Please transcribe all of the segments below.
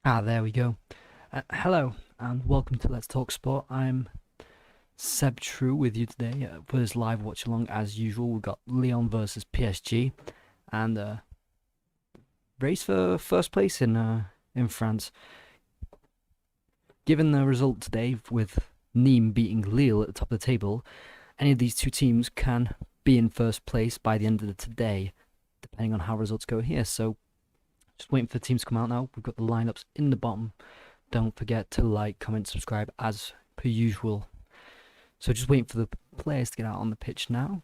There we go. Hello and welcome to Let's Talk Sport. I'm Seb True with you today for this live watch along. As usual, we've got Lyon versus PSG and race for first place in France. Given the result today with Nîmes beating Lille at the top of the table, any of these two teams can be in first place by the end of the today, depending on how results go here. So just waiting for the teams to come out now. We've got the lineups in the bottom. Don't forget to like, comment, subscribe as per usual. So just waiting for the players to get out on the pitch now.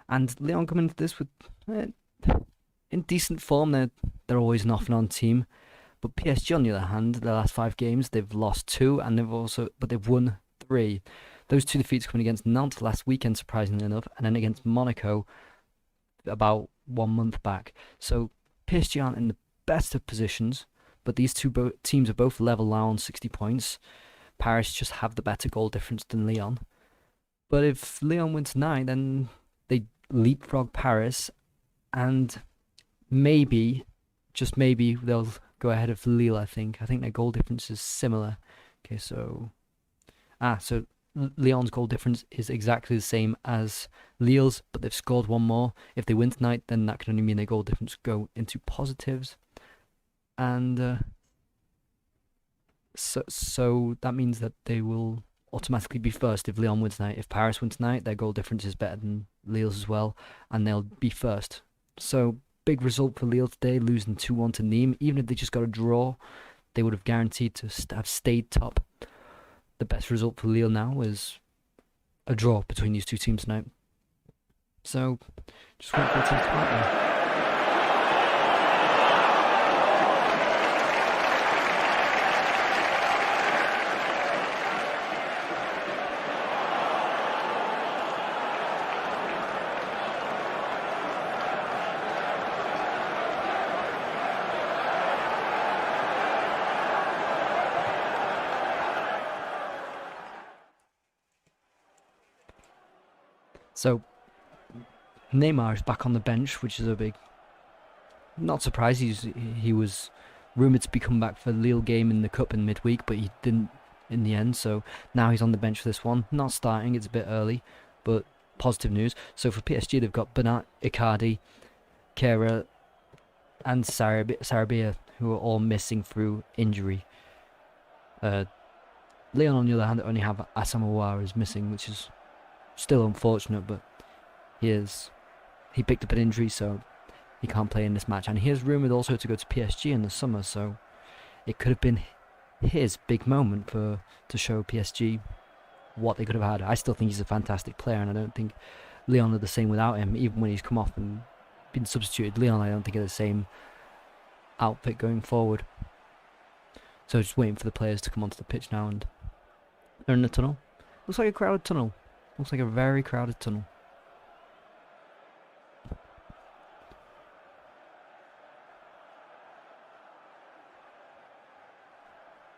And Lyon coming into this with in decent form. They're always an off and on team. But PSG on the other hand, their last 5 games they've lost 2 and they've won 3. Those 2 defeats coming against Nantes last weekend, surprisingly enough, and then against Monaco about 1 month back. So PSG aren't in the best of positions, but these two teams are both level now on 60 points. Paris just have the better goal difference than Lyon. But if Lyon win tonight, then they leapfrog Paris, and maybe, just maybe, they'll go ahead of Lille, I think. I think their goal difference is similar. Okay, so Lyon's goal difference is exactly the same as Lille's, but they've scored 1 more. If they win tonight, then that can only mean their goal difference go into positives. And so that means that they will automatically be first if Lyon wins tonight. If Paris wins tonight, their goal difference is better than Lille's as well, and they'll be first. So big result for Lille today, losing 2-1 to Nîmes. Even if they just got a draw, they would have guaranteed to have stayed top. The best result for Lille now is a draw between these two teams tonight. So just wait for the team to come out now. So Neymar is back on the bench, which is a big, not surprised. He was rumoured to be coming back for the Lille game in the cup in midweek, but he didn't in the end. So now he's on the bench for this one. Not starting, it's a bit early, but positive news. So for PSG, they've got Bernat, Icardi, Kera, and Sarabia, who are all missing through injury. Lyon, on the other hand, only have Asamoah is missing, which is still unfortunate, but he picked up an injury, so he can't play in this match. And he is rumoured also to go to PSG in the summer, so it could have been his big moment to show PSG what they could have had. I still think he's a fantastic player, and I don't think Lyon are the same without him. Even when he's come off and been substituted, Lyon, I don't think are the same outfit going forward. So just waiting for the players to come onto the pitch now, and they're in the tunnel. Looks like a crowded tunnel. Looks like a very crowded tunnel.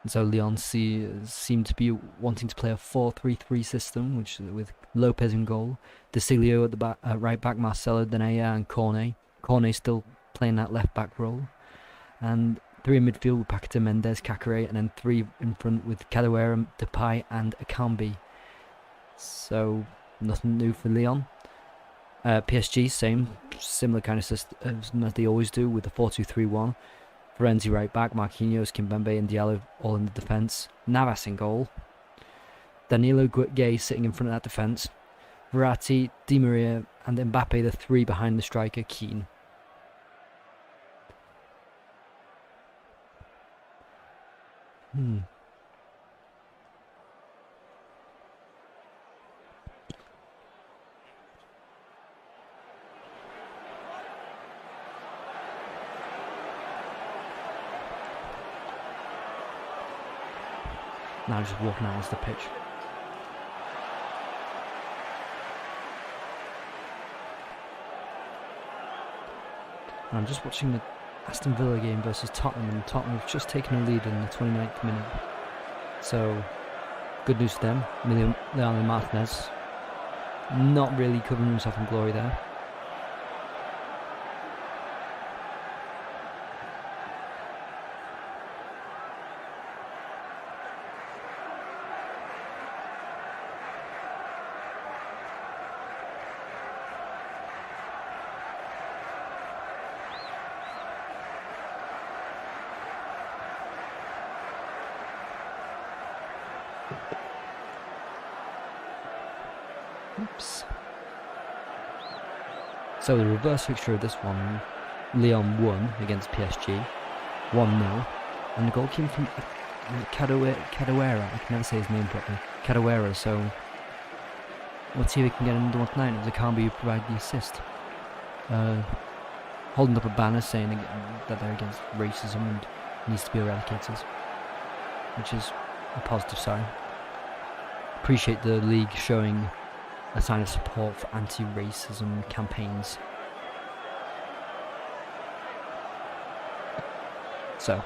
And so Lyon seem to be wanting to play a 4-3-3 system, which with Lopez in goal, Desilio at the back, right back, Marcelo, Denea, and Cornet. Cornet still playing that left back role, and 3 in midfield with Paqueta, Mendes, Kakare, and then 3 in front with Kadewere, Depay, and Akambi. So nothing new for Lyon. PSG, similar kind of system as they always do with the 4-2-3-1. Florenzi right back, Marquinhos, Kimpembe and Diallo all in the defence. Navas in goal. Danilo Gay sitting in front of that defence. Verratti, Di Maria and Mbappe, the 3 behind the striker, Keane. Now just walking out onto the pitch. And I'm just watching the Aston Villa game versus Tottenham, and Tottenham have just taken a lead in the 29th minute. So good news for them. Leandro Martinez not really covering himself in glory there. Oops. So the reverse fixture of this one, Lyon won against PSG, 1-0, and the goal came from Cadawera. I can never say his name properly. Cadawera. So let's see if we can get another one tonight. As Akambi who provided the assist, holding up a banner saying that they're against racism and needs to be eradicated, which is a positive sign. Appreciate the league showing a sign of support for anti-racism campaigns. So,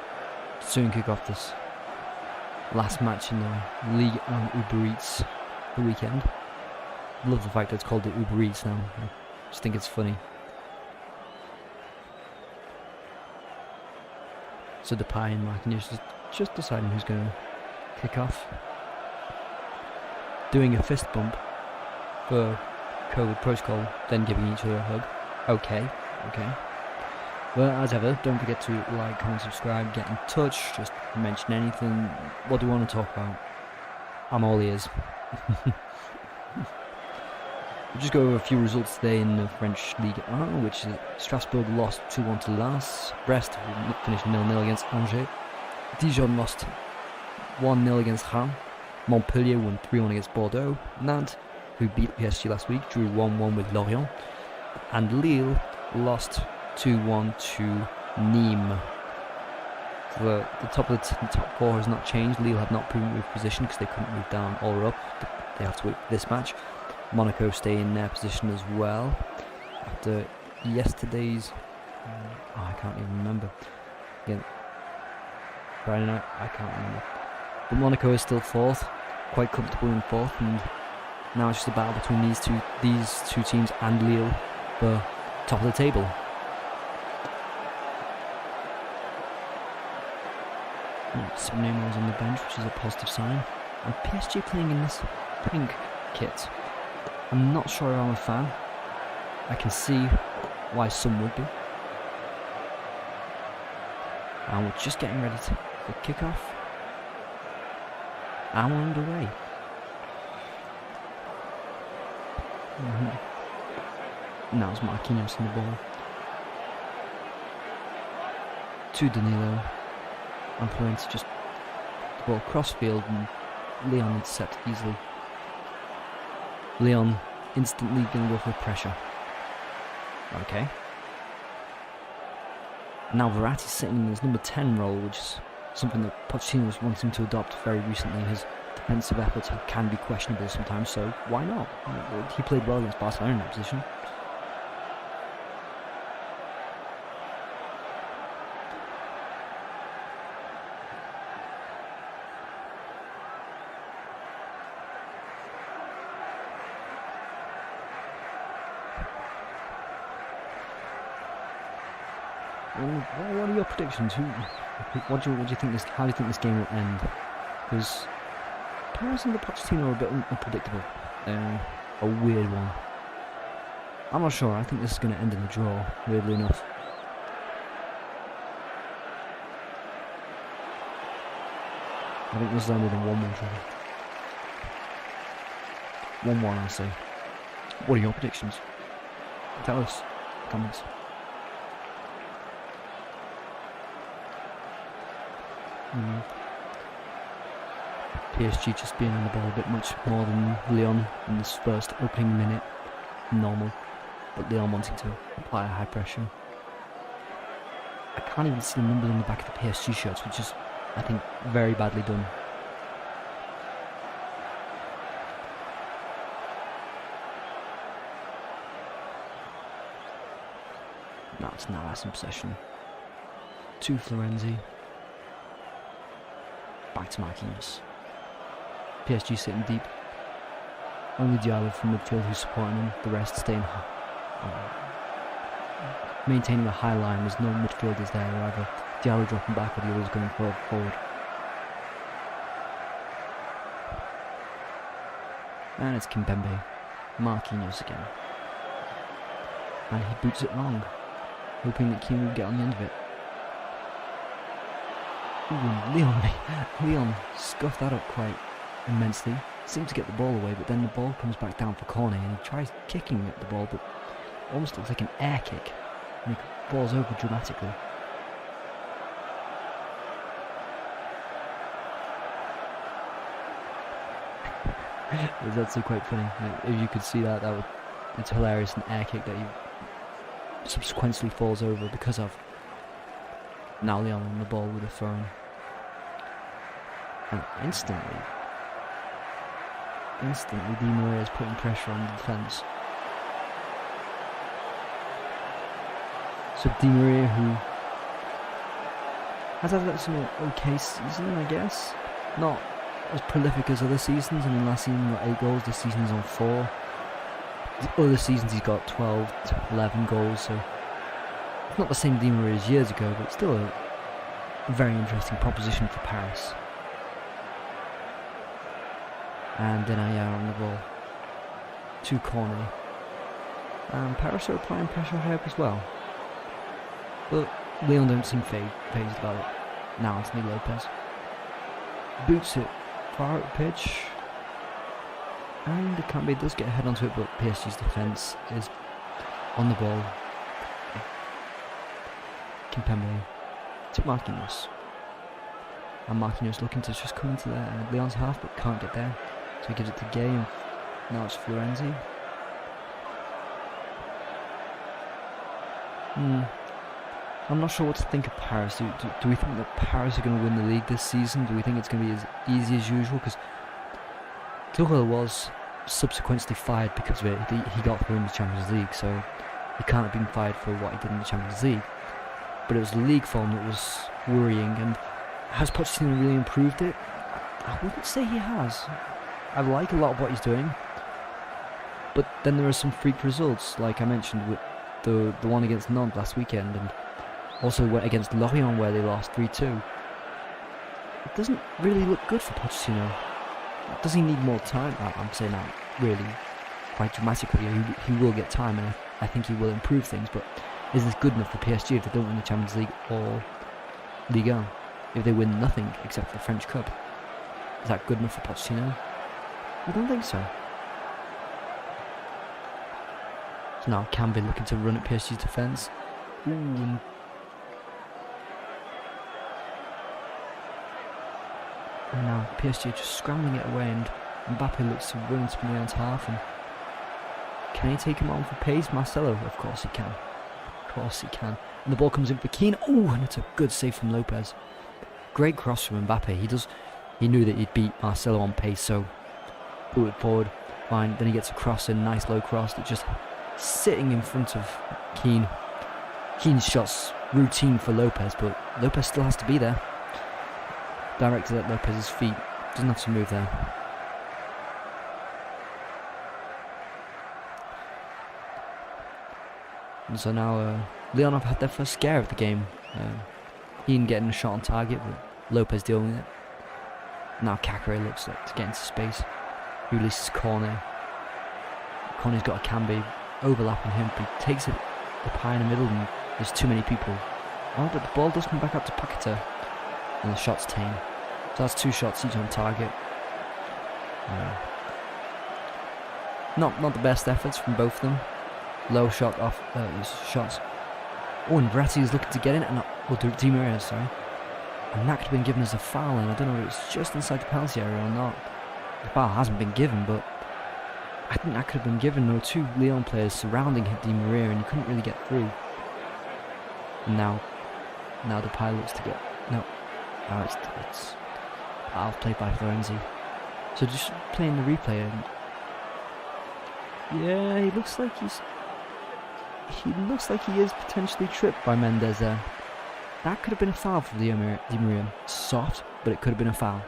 soon kick off this last match in the Ligue on Uber Eats the weekend. Love the fact that it's called the Uber Eats now. I just think it's funny. So Depay and Marquinhos just deciding who's going to kick off. Doing a fist bump for COVID protocol, then giving each other a hug. Okay. Well, as ever, don't forget to like, comment, subscribe, get in touch, just mention anything. What do you want to talk about? I'm all ears. We'll just go over a few results today in the French Ligue 1, which is Strasbourg lost 2-1 to Lens, Brest finished 0-0 against Angers, Dijon lost 1-0 against Rennes, Montpellier won 3-1 against Bordeaux, Nantes, who beat PSG last week, drew 1-1 with Lorient, and Lille lost 2-1 to Nîmes. The top of the top four has not changed. Lille have not moved position because they couldn't move down or up. They have to wait for this match. Monaco stay in their position as well after yesterday's. I can't even remember. Again, Friday night, I can't remember. But Monaco is still fourth, quite comfortable in fourth, and now it's just a battle between these two teams and Lille for top of the table. Some Neymar's on the bench, which is a positive sign. And PSG playing in this pink kit. I'm not sure I'm a fan. I can see why some would be. And we're just getting ready for kickoff. And we're underway. Now it's Marquinhos in the ball. To Danilo. And Florence just the ball cross field and Lyon intercept easily. Lyon instantly going to go for pressure. Okay. Now Verratti's sitting in his number 10 role, which is something that Pochettino was wanting to adopt very recently. His defensive efforts can be questionable sometimes, so why not? He played well against Barcelona in that position. What are your predictions? What do you think how do you think this game will end? Because Perez and the Pochettino are a bit unpredictable. A weird one. I'm not sure. I think this is going to end in a draw, weirdly enough. I think this will end in a 1-1 draw. 1-1, I say. What are your predictions? Tell us in the comments. PSG just being on the ball a bit much more than Lyon in this first opening minute, normal, but Lyon wanting to apply a high pressure. I can't even see the numbers on the back of the PSG shirts, which is, I think, very badly done. No, it's now in possession. To Florenzi. Back to Marquinhos. PSG sitting deep. Only Diallo from midfield who's supporting him. The rest staying maintaining a high line. There's no midfielders there either. Diallo dropping back, or the others going forward. And it's Kimpembe. Marquinhos again. And he boots it long, hoping that Keane will get on the end of it. Ooh, Lyon scuffed that up quite immensely. seems to get the ball away, but then the ball comes back down for corner, and he tries kicking at the ball, but almost looks like an air kick, and he falls over dramatically. It's actually quite funny. Like, if you could see that, it's hilarious. An air kick that he subsequently falls over because of. Now Lyon on the ball with a throw. And instantly Di Maria is putting pressure on the defence. So Di Maria, who has had some okay season, I guess. Not as prolific as other seasons. I mean, last season he got 8 goals, this season he's on 4. The other seasons he's got 12 to 11 goals, so it's not the same Di Maria as years ago, but still a very interesting proposition for Paris. And Denayer on the ball to corner. And Paris are applying pressure high up as well. But Lyon don't seem phased about it. Now Anthony Lopez boots it far up the pitch. And Akanbi does get a head onto it, but PSG's defence is on the ball. Kimpembe to Marquinhos. And Marquinhos looking to just come into Lyon's half, but can't get there. So he gives it to Gay, and now it's Florenzi. I'm not sure what to think of Paris. Do we think that Paris are going to win the league this season? Do we think it's going to be as easy as usual? Because Tuchel was subsequently fired because of it. He got through in the Champions League, so he can't have been fired for what he did in the Champions League. But it was the league form that was worrying, and has Pochettino really improved it? I wouldn't say he has. I like a lot of what he's doing, but then there are some freak results, like I mentioned with the one against Nantes last weekend, and also went against Lorient where they lost 3-2. It doesn't really look good for Pochettino. Does he need more time? I'm saying that really quite dramatically. He will get time, and I think he will improve things, but is this good enough for PSG if they don't win the Champions League or Ligue 1? If they win nothing except for the French Cup, is that good enough for Pochettino? I don't think so. So now Camby looking to run at PSG's defence. And now PSG just scrambling it away, and Mbappe looks to run into Lyon's half. And can he take him on for pace? Marcelo, of course he can. Of course he can. And the ball comes in for Keane. Oh, and it's a good save from Lopez. Great cross from Mbappe. He knew that he'd beat Marcelo on pace, so put it forward. Fine. Then he gets a cross in, nice low cross that just sitting in front of Keane. Keane's shot's routine for Lopez, but Lopez still has to be there. Directed at Lopez's feet. Doesn't have to move there. And so now Lyon have had their first scare of the game. Keane getting a shot on target, but Lopez dealing with it. Now Kakare looks like to get into space. He releases Cornet. Cornet's got a Camby overlapping him, but he takes it up high in the middle, and there's too many people. Oh, but the ball does come back up to Paqueta, and the shot's tame. So that's 2 shots each on target. Not the best efforts from both of them. Low shot off shots. Oh, and Verratti is looking to get in, and Di Maria, sorry. And that could have been given as a foul, and I don't know if it's just inside the penalty area or not. The foul hasn't been given, but I think that could have been given. There were 2 Lyon players surrounding Di Maria, and he couldn't really get through. And now Depay looks to get it's out played by Florenzi. So just playing the replay, and yeah, he looks like he is potentially tripped by Mendes there. That could have been a foul for Di Maria. Soft, but it could have been a foul.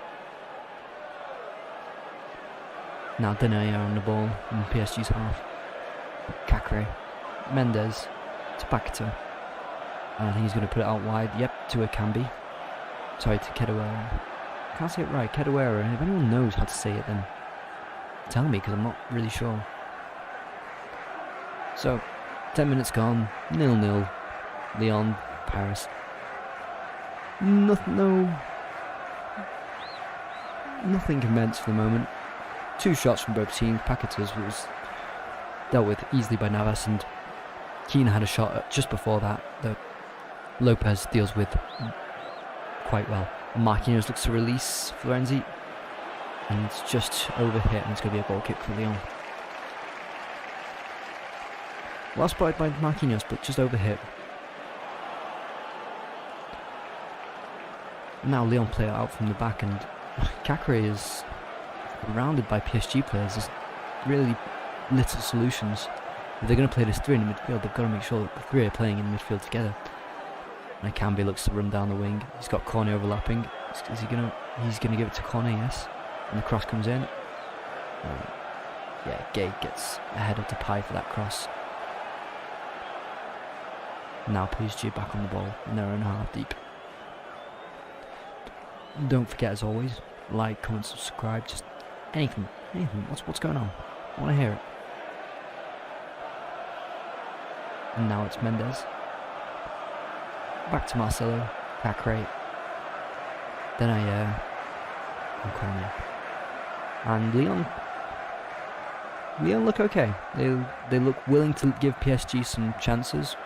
Now Denayer on the ball in PSG's half. Kakare. Mendes to Paqueta. And I think he's going to put it out wide. Yep, to Akanbi. Sorry, to Kedawara. I can't say it right. Kedawara. And if anyone knows how to say it, then tell me, because I'm not really sure. So, 10 minutes gone. 0-0. Lyon, Paris. Nothing immense for the moment. 2 shots from both teams. Paqueta's was dealt with easily by Navas, and Keane had a shot just before that Lopez deals with quite well. Marquinhos looks to release Florenzi, and it's just overhit, and it's going to be a goal kick for Lyon. Well spotted by Marquinhos, but just overhit. Now Lyon play it out from the back, and Cacré is surrounded by PSG players. There's really little solutions. If they're going to play this 3 in the midfield, they've got to make sure that the 3 are playing in the midfield together. And Akambi looks to run down the wing. He's got Cornet overlapping. Is he gonna? He's gonna give it to Cornet, yes. And the cross comes in. Yeah, Gay gets ahead of Depay for that cross. Now PSG back on the ball in their own half deep. Don't forget, as always, like, comment, subscribe, just anything. What's going on? I want to hear it. And now it's Mendes. Back to Marcelo, Cacré, Denayer, and Cornet. And Lyon look okay. They look willing to give PSG some chances,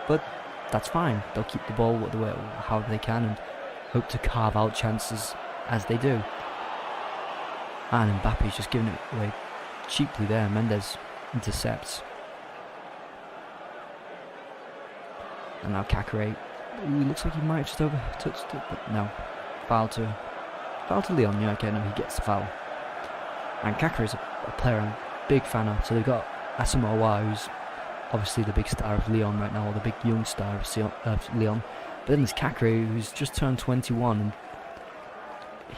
but that's fine. They'll keep the ball however they can and hope to carve out chances as they do. And Mbappe's just giving it away cheaply there. Mendes intercepts. And now Cacré. Ooh, looks like he might have just over-touched it, but no. Foul to Lyon. Yeah, okay, no, he gets the foul. And Cacré is a player I'm a big fan of. So they've got Asamoah, who's obviously the big star of Lyon right now, or the big young star of Lyon. But then there's Cacré, who's just turned 21, and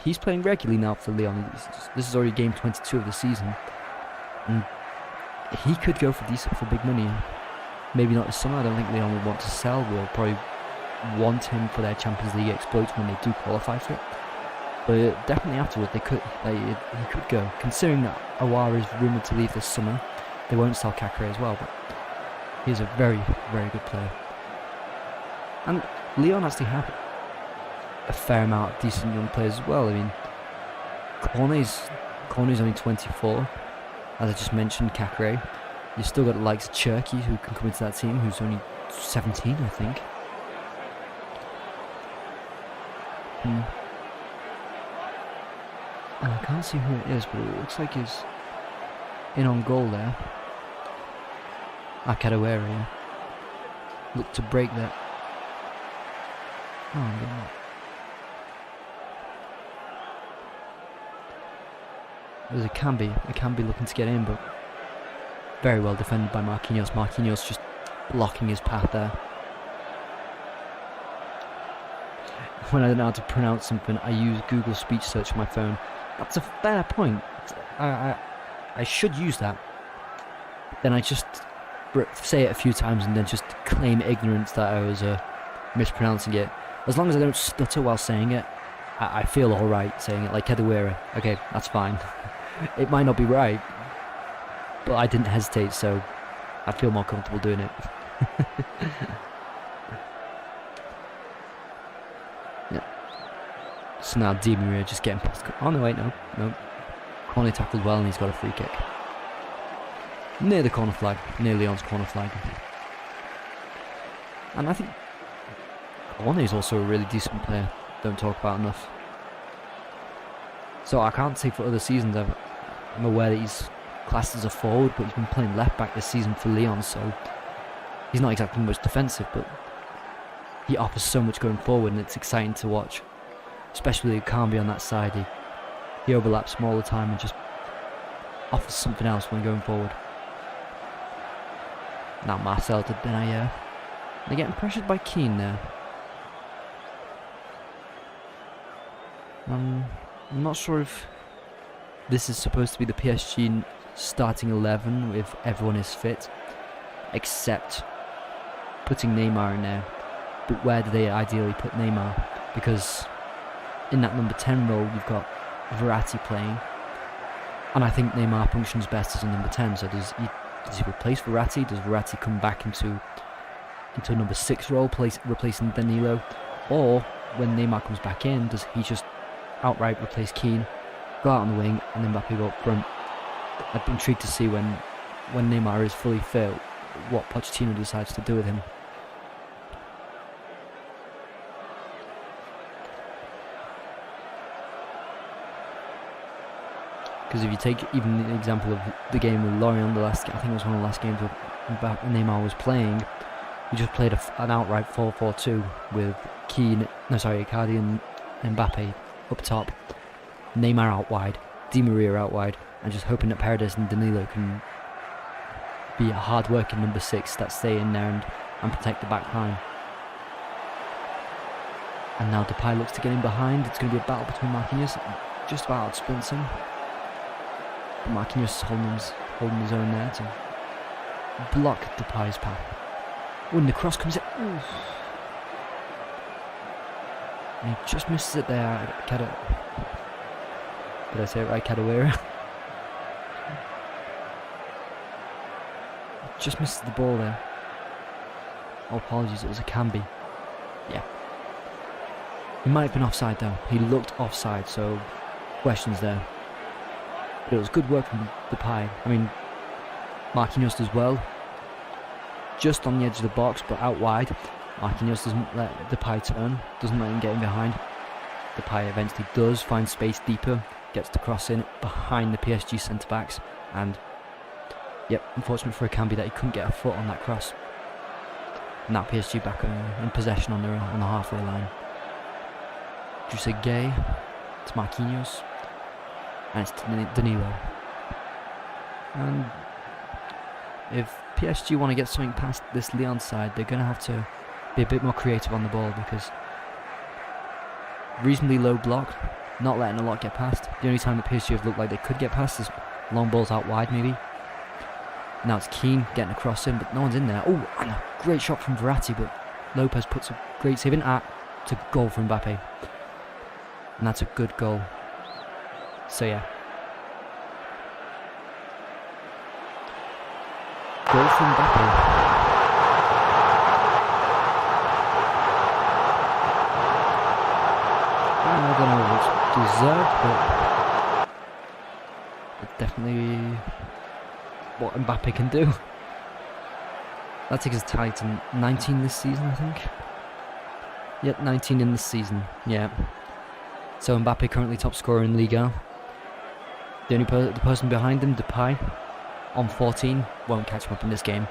he's playing regularly now for Lyon. This is already game 22 of the season, and he could go for big money. Maybe not this summer. I don't think Lyon will want to sell. We'll probably want him for their Champions League exploits when they do qualify for it. But definitely afterward, he could go. Considering that Aouar is rumoured to leave this summer, they won't sell Cacré as well. But he's a very, very good player. And Lyon actually have a fair amount of decent young players as well. I mean, Cornet's only 24, as I just mentioned. Cacré. You've still got the likes of Cherky, who can come into that team, who's only 17, I think. And I can't see who it is, but it looks like he's in on goal there. Akadawere. Look to break that. Oh, no. There's a Akambi looking to get in, but very well defended by Marquinhos. Marquinhos just blocking his path there. When I don't know how to pronounce something, I use Google speech search on my phone. That's a fair point. I should use that. Then I just say it a few times and then just claim ignorance that I was mispronouncing it. As long as I don't stutter while saying it, I feel alright saying it, like Kedawere. Okay, that's fine. It might not be right, but I didn't hesitate, so I feel more comfortable doing it. Yeah. So now Di Maria just getting past. Oh no, wait, no. Cornet tackled well, and he's got a free kick near the corner flag, near Lyon's corner flag. And I think Cornet is also a really decent player. Don't talk about enough. So I can't say for other seasons. I'm aware that he's classed as a forward, but he's been playing left back this season for Lyon, so he's not exactly the most defensive, but he offers so much going forward, and it's exciting to watch. Especially Akambi on that side. He overlaps him all the time and just offers something else when going forward. Now Marcel to Denayer. They're getting pressured by Keane there. I'm not sure if this is supposed to be the PSG starting 11 if everyone is fit, except putting Neymar in there. But where do they ideally put Neymar? Because in that number 10 role you've got Verratti playing, and I think Neymar functions best as a number 10. So does he replace Verratti? Does Verratti come back into a number 6 role, replacing Danilo? Or when Neymar comes back in, does he just outright replace Keane go out on the wing, and then Mbappe go up front. I'd be intrigued to see when Neymar is fully fit, what Pochettino decides to do with him. Because if you take even the example of the game with Lorient, I think it was one of the last games where Neymar was playing, we just played an outright 4-4-2 with Icardi and Mbappe up top, Neymar out wide, Di Maria out wide, and just hoping that Paredes and Danilo can be a hard-working number 6 that stay in there and protect the back line. And now Depay looks to get in behind. It's going to be a battle between Marquinhos, just about outsprints him. But Marquinhos holding his own there to block Depay's path. When the cross comes in, ooh. And he just misses it there. Did I say it right? Cadawera. Just misses the ball there. Oh, apologies, it was a Cambi. Yeah. He might have been offside though. He looked offside, so questions there. But it was good work from Depay. I mean, Marquinhos as well. Just on the edge of the box, but out wide. Marquinhos doesn't let Depay turn, doesn't let him get in behind. Depay eventually does find space deeper, gets the cross in behind the PSG centre-backs, and yep, unfortunate for Akambi that he couldn't get a foot on that cross. And now PSG back in possession on the halfway line. Juice Gay, it's Marquinhos, and it's Danilo. And if PSG want to get something past this Lyon side, they're going to have to be a bit more creative on the ball, because reasonably low block, not letting a lot get past. The only time that PSG have looked like they could get past is long balls out wide maybe. Now it's Keane getting a cross in, but no one's in there. Oh, and a great shot from Verratti, but Lopez puts a great save in. It's a goal from Mbappe. And that's a good goal. So yeah. Goal from Mbappe. I don't know if it's deserved, but definitely what Mbappe can do. That takes us tied to 19 this season, I think. Yep, 19 in this season, yeah. So Mbappe currently top scorer in Ligue. The only the person behind him, Depay, on 14, won't catch him up in this game.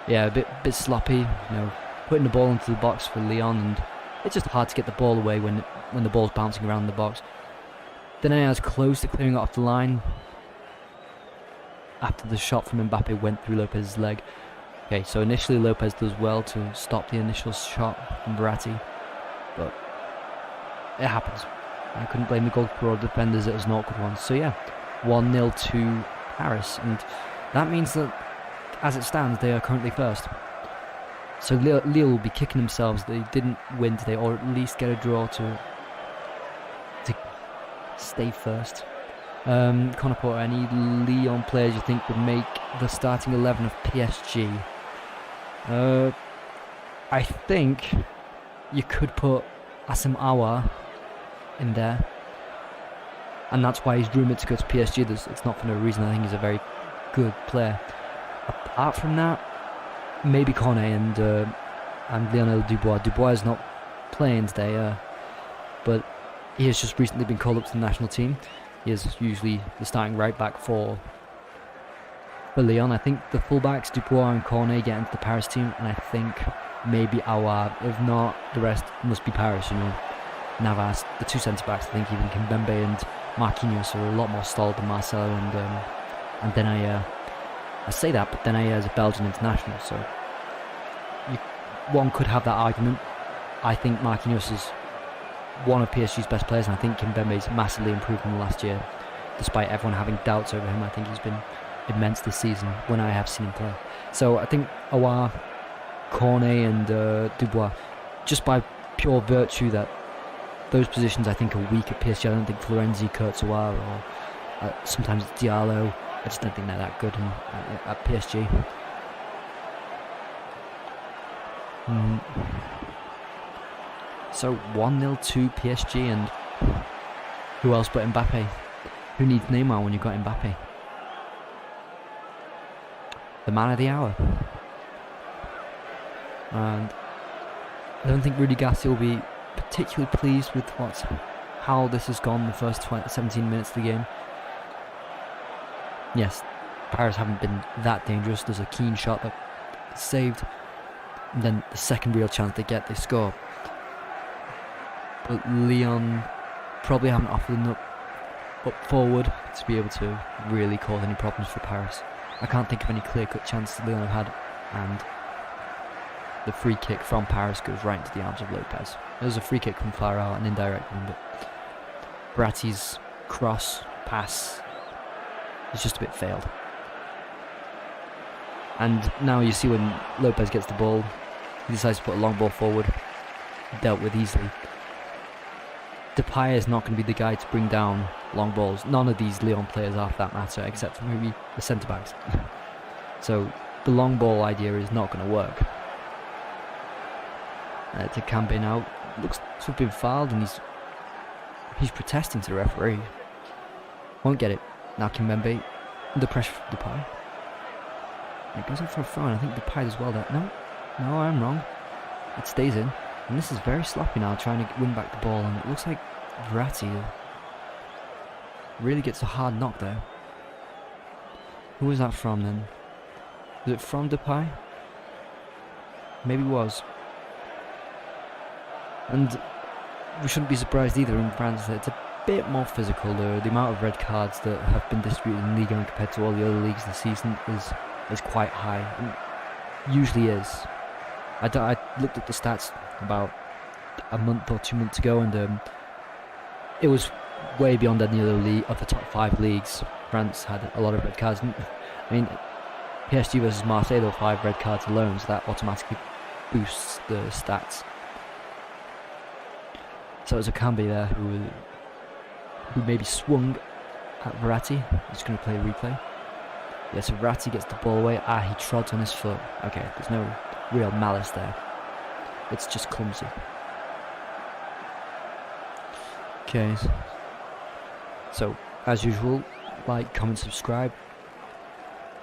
Yeah, a bit sloppy, you know, putting the ball into the box for Lyon, and it's just hard to get the ball away when the ball's bouncing around the box. Denaya's close to clearing it off the line after the shot from Mbappe went through Lopez's leg. Okay, so initially Lopez does well to stop the initial shot from Verratti, but it happens. I couldn't blame the goalkeeper or defenders, it was an awkward one. So yeah, 1-0 to Paris, and that means that as it stands they are currently first. So Lille will be kicking themselves they didn't win today, or at least get a draw to stay first. Connor Porter, any Lyon players you think would make the starting 11 of PSG? I think you could put Asim Aouar in there, and that's why he's rumoured to go to PSG. It's not for no reason. I think he's a very good player. Apart from that, maybe Cornet and Lionel Dubois. Dubois is not playing today, but he has just recently been called up to the national team. He is usually the starting right back for Lyon. I think the fullbacks Dubois and Cornet get into the Paris team, and I think maybe Aouar. If not, the rest must be Paris, you know. Navas, the two centre backs. I think even Kimpembe and Marquinhos are a lot more solid than Marcelo and Denayer. I say that, but Denayer is a Belgian international, so one could have that argument. I think Marquinhos is one of PSG's best players, and I think Kimpembe's massively improved from last year. Despite everyone having doubts over him, I think he's been immense this season when I have seen him play. So I think Aouar, Cornet and Dubois, just by pure virtue that those positions I think are weak at PSG. I don't think Florenzi, Courtois, or sometimes it's Diallo. I just don't think they're that good at PSG. So 1-0 to PSG, and who else but Mbappe? Who needs Neymar when you've got Mbappe? The man of the hour. And I don't think Rudy Gassi will be particularly pleased with how this has gone the first 17 minutes of the game. Yes, Paris haven't been that dangerous. There's a keen shot that's saved. And then the second real chance they get, they score. But Lyon probably haven't offered enough up forward to be able to really cause any problems for Paris. I can't think of any clear-cut chances Lyon have had, and the free kick from Paris goes right into the arms of Lopez. There's a free kick from far out, an indirect one, but Verratti's cross pass is just a bit failed. And now you see when Lopez gets the ball, he decides to put a long ball forward, dealt with easily. Depay is not going to be the guy to bring down long balls. None of these Lyon players are for that matter, except for maybe the centre-backs. So the long ball idea is not going to work. To Cambe now, looks to have been fouled, and he's protesting to the referee. Won't get it. Now Kimpembe, the pressure from Depay. It goes in for a foul, and I think Depay does well there. No, I'm wrong. It stays in. And this is very sloppy now, trying to win back the ball, and it looks like Verratti really gets a hard knock there. Who was that from then? Was it from Depay? Maybe it was. And we shouldn't be surprised either in France that it's a bit more physical. The amount of red cards that have been distributed in Ligue compared to all the other leagues this season is quite high. And usually is. I looked at the stats about a month or 2 months ago, and it was way beyond any other league of the top 5 leagues. France had a lot of red cards. I mean, PSG versus Marseille, though, 5 red cards alone, so that automatically boosts the stats. So it was a Cambe there who maybe swung at Verratti. He's going to play a replay. Yeah, so Verratti gets the ball away. He trod on his foot. Okay, there's no real malice there. It's just clumsy. Okay. So, as usual, like, comment, subscribe.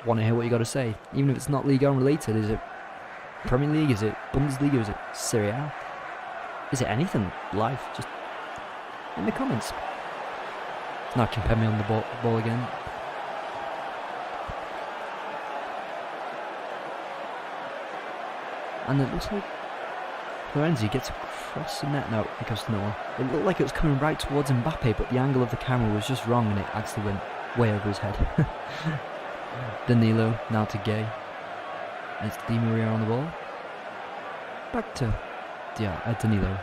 Want to hear what you got to say. Even if it's not Ligue 1 related. Is it Premier League? Is it Bundesliga? Is it Serie A? Is it anything live? Just in the comments. Now Kimpembe on the ball again. And it looks like Florenzi gets across the net. No, it goes to no one. It looked like it was coming right towards Mbappe, but the angle of the camera was just wrong, and it actually went way over his head. Danilo, now to Gay. And it's Di Maria on the ball. Back to Danilo.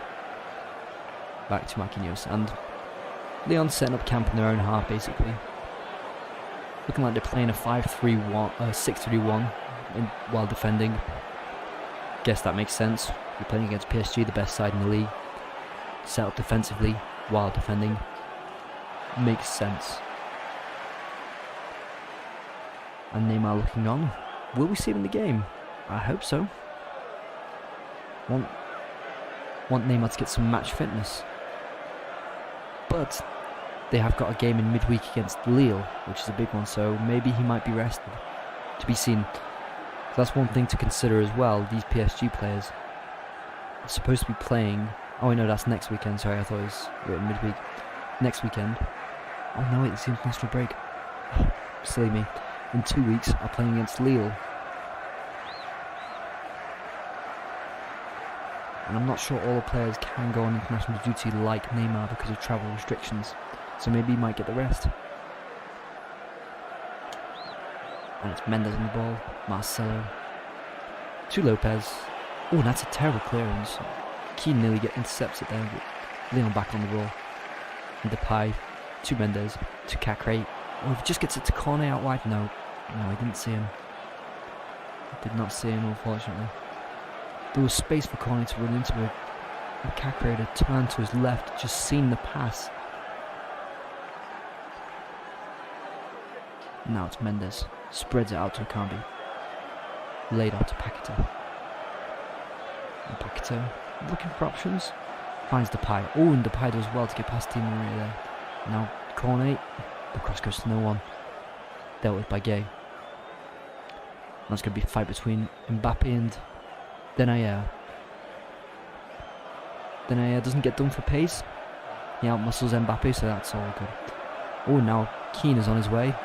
Back to Marquinhos. And Lyon setting up camp in their own half, basically. Looking like they're playing a 5-3-1, 6-3-1 while defending. Guess that makes sense. You're playing against PSG, the best side in the league. Set up defensively while defending. Makes sense. And Neymar looking on. Will we see him in the game? I hope so. Want Neymar to get some match fitness. But they have got a game in midweek against Lille, which is a big one, so maybe he might be rested. To be seen. So that's one thing to consider as well. These PSG players are supposed to be playing. Oh, no, that's next weekend. Sorry, I thought it was written midweek. Next weekend. Oh no, it seems international break. Silly me. In 2 weeks, are playing against Lille. And I'm not sure all the players can go on international duty like Neymar because of travel restrictions. So maybe he might get the rest. And it's Mendes on the ball. Marcelo. To Lopez. Oh, that's a terrible clearance. Keane nearly intercepts it there, but Lyon back on the ball. And Depay. To Mendes. To Cacré. Oh, if he just gets it to Cornet out wide. No, I didn't see him. I did not see him, unfortunately. There was space for Cornet to run into it. And Cacré to turn to his left, just seen the pass. Now it's Mendes. Spreads it out to Akambi. Laid out to Paqueta. And Paqueta looking for options. Finds Depay. Oh, and Depay does well to get past Di Maria there. Now Cornet. The cross goes to no one. Dealt with by Gay. That's going to be a fight between Mbappe and Denayer. Denayer doesn't get done for pace. He outmuscles Mbappe, so that's all good. Oh, now Keane is on his way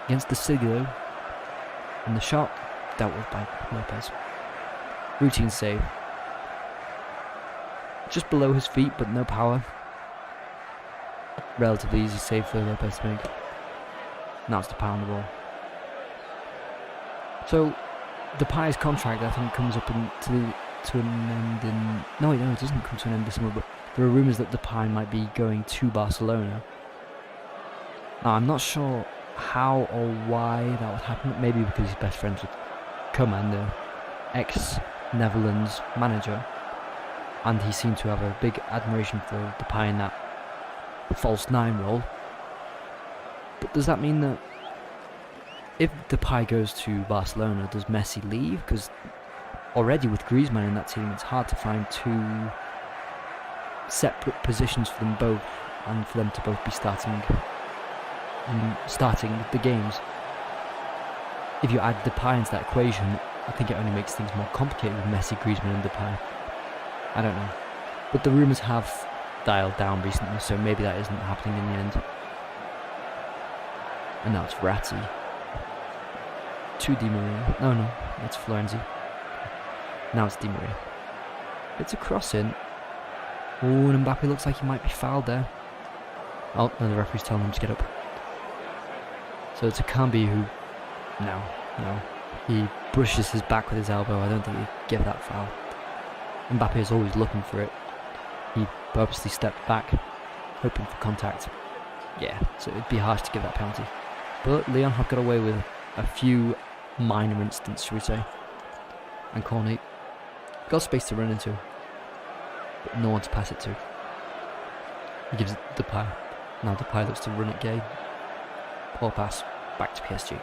against De Silio, and the shot dealt with by Lopez. Routine save. Just below his feet, but no power. Relatively easy save for Lopez to make. Now it's Depay on the ball. So Depay's contract, I think, comes up to an end in... No, it doesn't come to an end this summer, but there are rumours that Depay might be going to Barcelona. Now, I'm not sure how or why that would happen. Maybe because he's best friends with Koeman, the ex-Netherlands manager, and he seemed to have a big admiration for Depay in that false nine role. But does that mean that if Depay goes to Barcelona, does Messi leave? Because already with Griezmann in that team, it's hard to find two separate positions for them both, and for them to both be starting the games. If you add Depay into that equation, I think it only makes things more complicated with Messi, Griezmann and Depay. I don't know. But the rumours have dialed down recently, so maybe that isn't happening in the end. And now it's Verratti. To Di Maria. No, it's Florenzi. Now it's Di Maria. It's a cross in. Oh, and Mbappe looks like he might be fouled there. Oh, no, the referee's telling him to get up. So it's a Kambi who... No. He brushes his back with his elbow. I don't think he'd give that foul. Mbappe is always looking for it. He purposely stepped back, hoping for contact. Yeah, so it'd be harsh to give that penalty. But Lyon have got away with a few minor incidents, should we say. And Cornet got space to run into, but no one to pass it to. He gives it to Depay. Now Depay looks to run it Gay. Poor pass, back to PSG.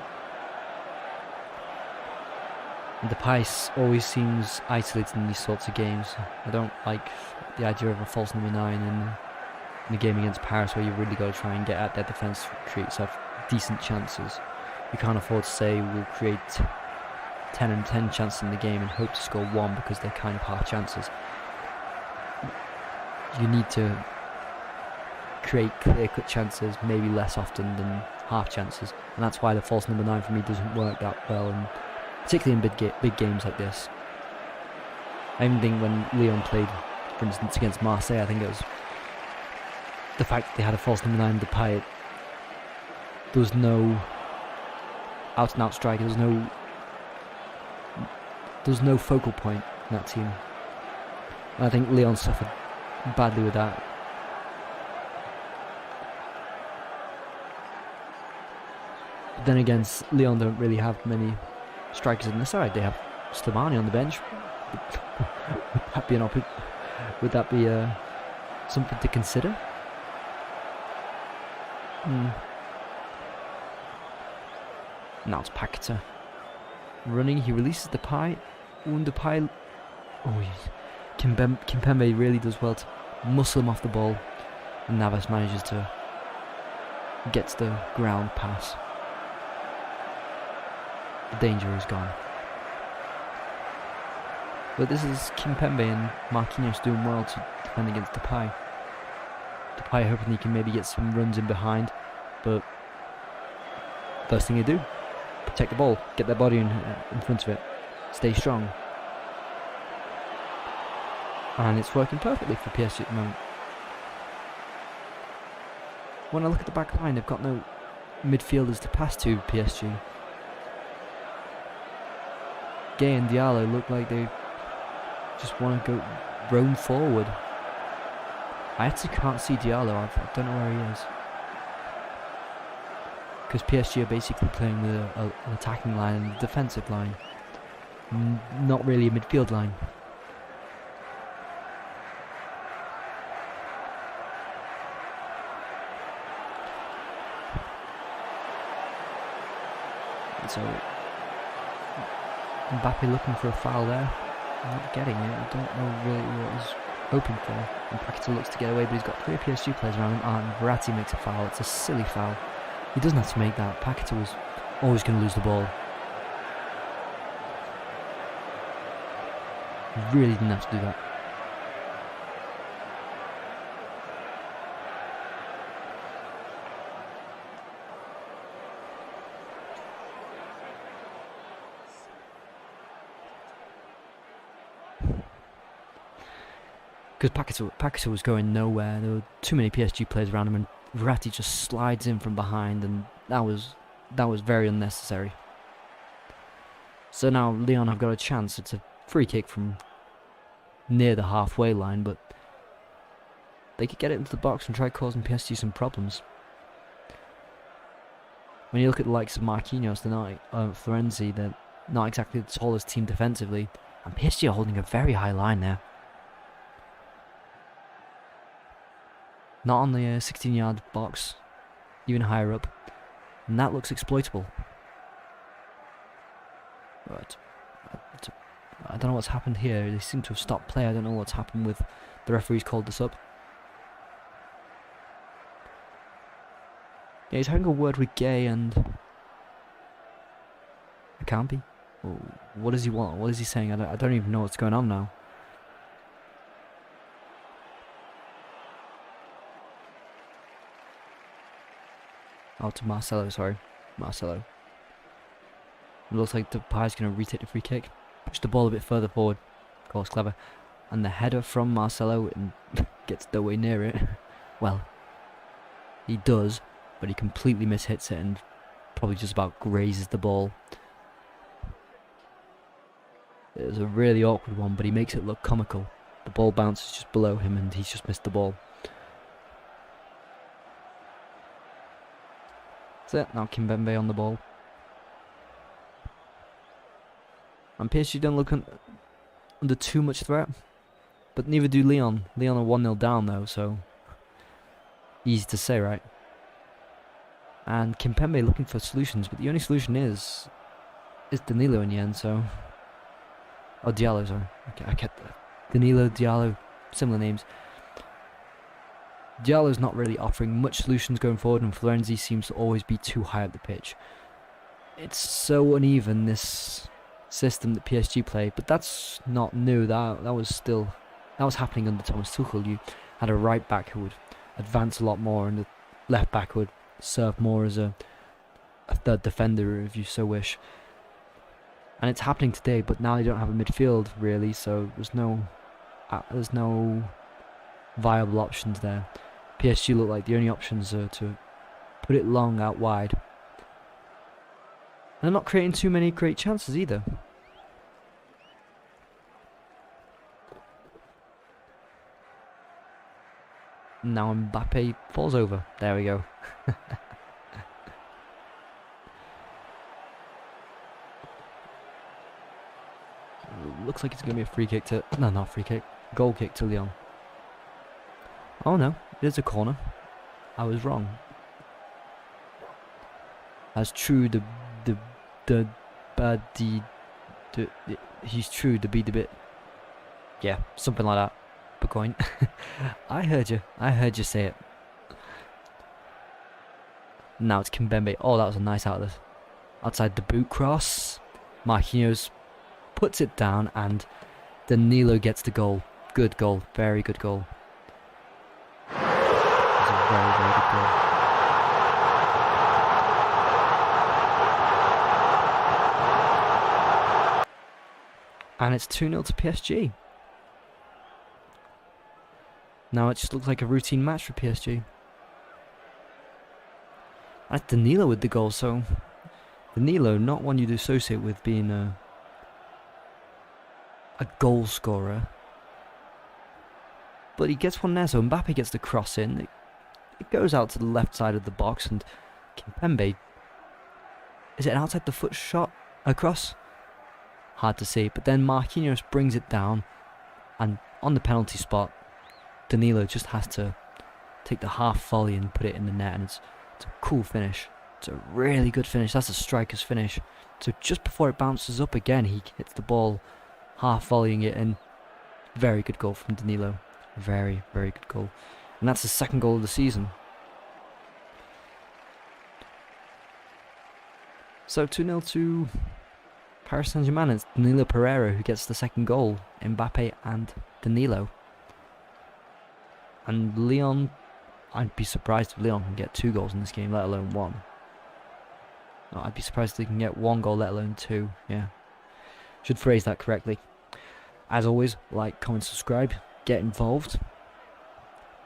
And Depay always seems isolated in these sorts of games. I don't like the idea of a false number 9 in a game against Paris where you really got to try and get at their defence to create yourself decent chances. You can't afford to say we'll create 10 and 10 chances in the game and hope to score 1 because they're kind of half chances. You need to create clear-cut chances, maybe less often than half chances, and that's why the false number 9 for me doesn't work that well, and particularly in big games like this. I even think when Lyon played, for instance, against Marseille, I think it was the fact that they had a false number 9 Depay. There was no out-and-out striker. There was no focal point in that team. And I think Lyon suffered badly with that. But then again, Lyon don't really have many strikers on the side. They have Slimani on the bench. Would that be something to consider? Now it's Paqueta running. He releases Depay. Depay. Kimpembe really does well to muscle him off the ball, and Navas manages to get to the ground pass. The danger is gone. But this is Kimpembe and Marquinhos doing well to defend against Depay. Depay hoping he can maybe get some runs in behind, but first thing they do, protect the ball, get their body in front of it, stay strong. And it's working perfectly for PSG at the moment. When I look at the back line, they've got no midfielders to pass to, PSG. Gay and Diallo look like they just want to go roam forward. I actually can't see Diallo. I don't know where he is. Because PSG are basically playing an attacking line and a defensive line. Not really a midfield line. And so Mbappe looking for a foul there. Not getting it. I don't know really what his hoping for. And Paquetá looks to get away, but he's got 3 PSG players around him, and Verratti makes a foul. It's a silly foul. He doesn't have to make that. Paquetá was always going to lose the ball. He really didn't have to do that. Because Paquetá was going nowhere. There were too many PSG players around him, and Verratti just slides in from behind, and that was very unnecessary. So now Lyon have got a chance. It's a free kick from near the halfway line, but they could get it into the box and try causing PSG some problems. When you look at the likes of Marquinhos, they're not Florenzi, they're not exactly the tallest team defensively, and PSG are holding a very high line there. Not on the 16-yard box, even higher up, and that looks exploitable. But I don't know what's happened here. They seem to have stopped play. I don't know what's happened with the referees called this up. Yeah, he's having a word with Gay, and it can't be. Well, what does he want? What is he saying? I don't even know what's going on now. Oh, to Marcelo, sorry. Marcelo. It looks like Depay's going to retake the free kick. Push the ball a bit further forward. Of course, clever. And the header from Marcelo gets nowhere near it. Well, he does, but he completely mishits it and probably just about grazes the ball. It was a really awkward one, but he makes it look comical. The ball bounces just below him and he's just missed the ball. That's it, now Kimpembe on the ball. And PSG don't look under too much threat, but neither do Lyon. Lyon are 1-0 down though, so easy to say, right? And Kimpembe looking for solutions, but the only solution is Danilo in the end, so... Oh, Diallo, sorry. Okay, I kept Danilo, Diallo, similar names. Diallo's not really offering much solutions going forward, and Florenzi seems to always be too high up the pitch. It's so uneven, this system that PSG play, but that's not new. That was happening under Thomas Tuchel. You had a right back who would advance a lot more, and the left back would serve more as a third defender, if you so wish. And it's happening today, but now they don't have a midfield really, so there's no viable options there. PSG look like the only options are to put it long out wide. And they're not creating too many great chances either. Now Mbappe falls over. There we go. Looks like it's going to be a free kick to... No, not free kick. Goal kick to Lyon. Oh no, it is a corner. I was wrong. As true he's true to be the bit. Yeah, something like that. Coin. I heard you say it. Now it's Kimpembe. Oh, that was a nice outlet. Outside the boot cross. Marquinhos puts it down and Danilo gets the goal. Good goal. Very good goal. It was a very, very good goal. And it's 2-0 to PSG. Now it just looks like a routine match for PSG. That's Danilo with the goal, so Danilo, not one you'd associate with being a goal scorer. But he gets one there, so Mbappe gets the cross in. It goes out to the left side of the box, and Kimpembe... Is it an outside the foot shot across? Hard to see, but then Marquinhos brings it down, and on the penalty spot, Danilo just has to take the half volley and put it in the net, and it's a cool finish. It's a really good finish. That's a striker's finish. So just before it bounces up again, he hits the ball, half volleying it, and very good goal from Danilo. Very, very good goal. And that's the second goal of the season. So 2-0 to Paris Saint-Germain. It's Danilo Pereira who gets the second goal. Mbappe and Danilo. And Lyon, I'd be surprised if Lyon can get 2 goals in this game, let alone 1. No, I'd be surprised if they can get 1 goal, let alone 2. Yeah. Should phrase that correctly. As always, like, comment, subscribe, get involved.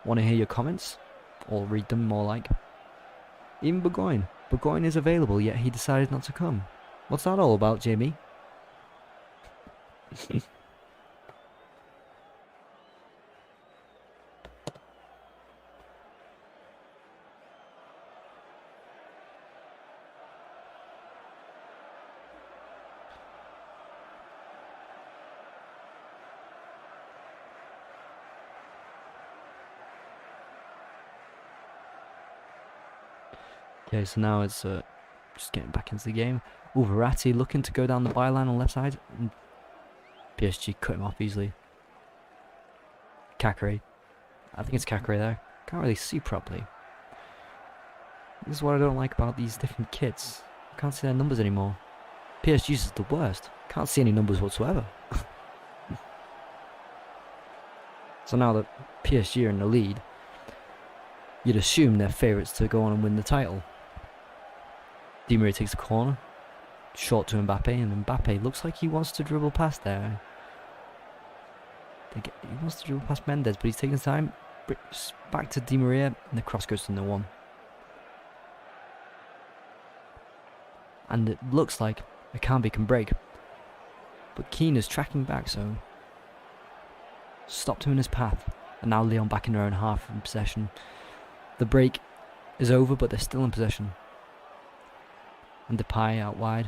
Want to hear your comments? Or read them, more like. Even Burgoyne. Burgoyne is available, yet he decided not to come. What's that all about, Jamie? Okay, so now it's just getting back into the game. Ooh, Verratti looking to go down the byline on the left side. And PSG cut him off easily. Kakare. I think it's Kakare there. Can't really see properly. This is what I don't like about these different kits. I can't see their numbers anymore. PSG's is the worst. Can't see any numbers whatsoever. So now that PSG are in the lead, you'd assume they're favourites to go on and win the title. Di Maria takes the corner, short to Mbappe, and Mbappe looks like he wants to dribble past there. He wants to dribble past Mendes, but he's taking his time. Back to Di Maria, and the cross goes to no one. And it looks like Akanji can break, but Keane is tracking back, so stopped him in his path. And now Lyon back in their own half in possession. The break is over, but they're still in possession. And Depay out wide,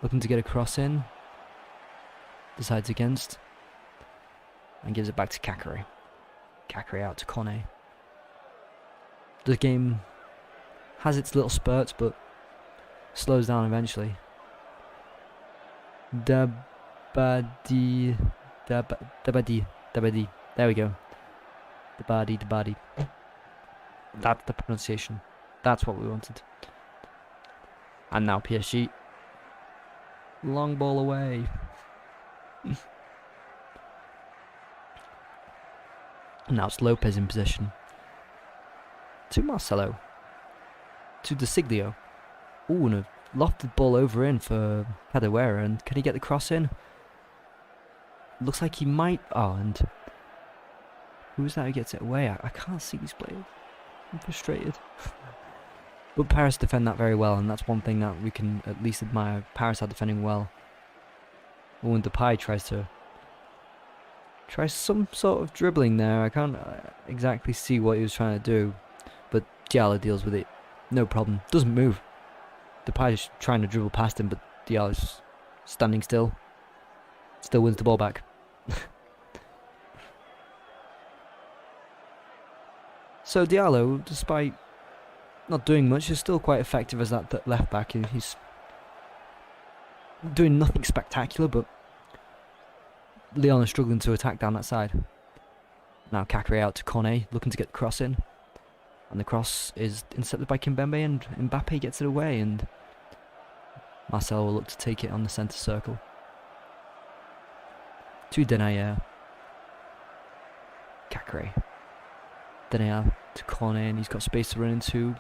looking to get a cross in. Decides against, and gives it back to Kakare. Kakare out to Kone. The game has its little spurts, but slows down eventually. Dabadi. There we go. Dabadi. That's the pronunciation. That's what we wanted. And now PSG. Long ball away. Now it's Lopez in possession. To Marcelo. To De Siglio. Ooh, and a lofted ball over in for Cadewera. And can he get the cross in? Looks like he might. Oh, and who's that who gets it away? I can't see these players. I'm frustrated. But Paris defend that very well, and that's one thing that we can at least admire. Paris are defending well. Oh, and Depay tries some sort of dribbling there. I can't exactly see what he was trying to do, but Diallo deals with it. No problem. Doesn't move. Depay is trying to dribble past him, but Diallo's standing still. Still wins the ball back. So Diallo, despite not doing much, is still quite effective as that left back. He's doing nothing spectacular, but Lyon is struggling to attack down that side. Now Kakare out to Kone, looking to get the cross in. And the cross is intercepted by Kimpembe, and Mbappe gets it away, and Marcel will look to take it on the centre circle. To Denayer. Kakare. Denayer to Kone, and he's got space to run into,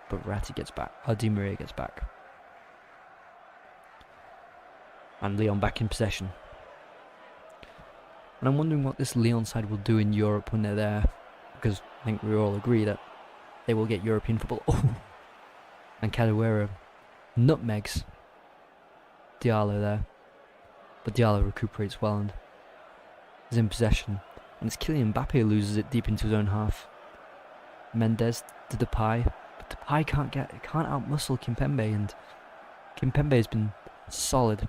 but Verratti gets back. Di Maria gets back. And Lyon back in possession. And I'm wondering what this Lyon side will do in Europe when they're there, because I think we all agree that they will get European football. Oh. And Cadewera nutmegs Diallo there, but Diallo recuperates well and is in possession. And it's Kylian Mbappe who loses it deep into his own half. Mendes to Depay, but Depay can't outmuscle Kimpembe, and Kimpembe has been solid,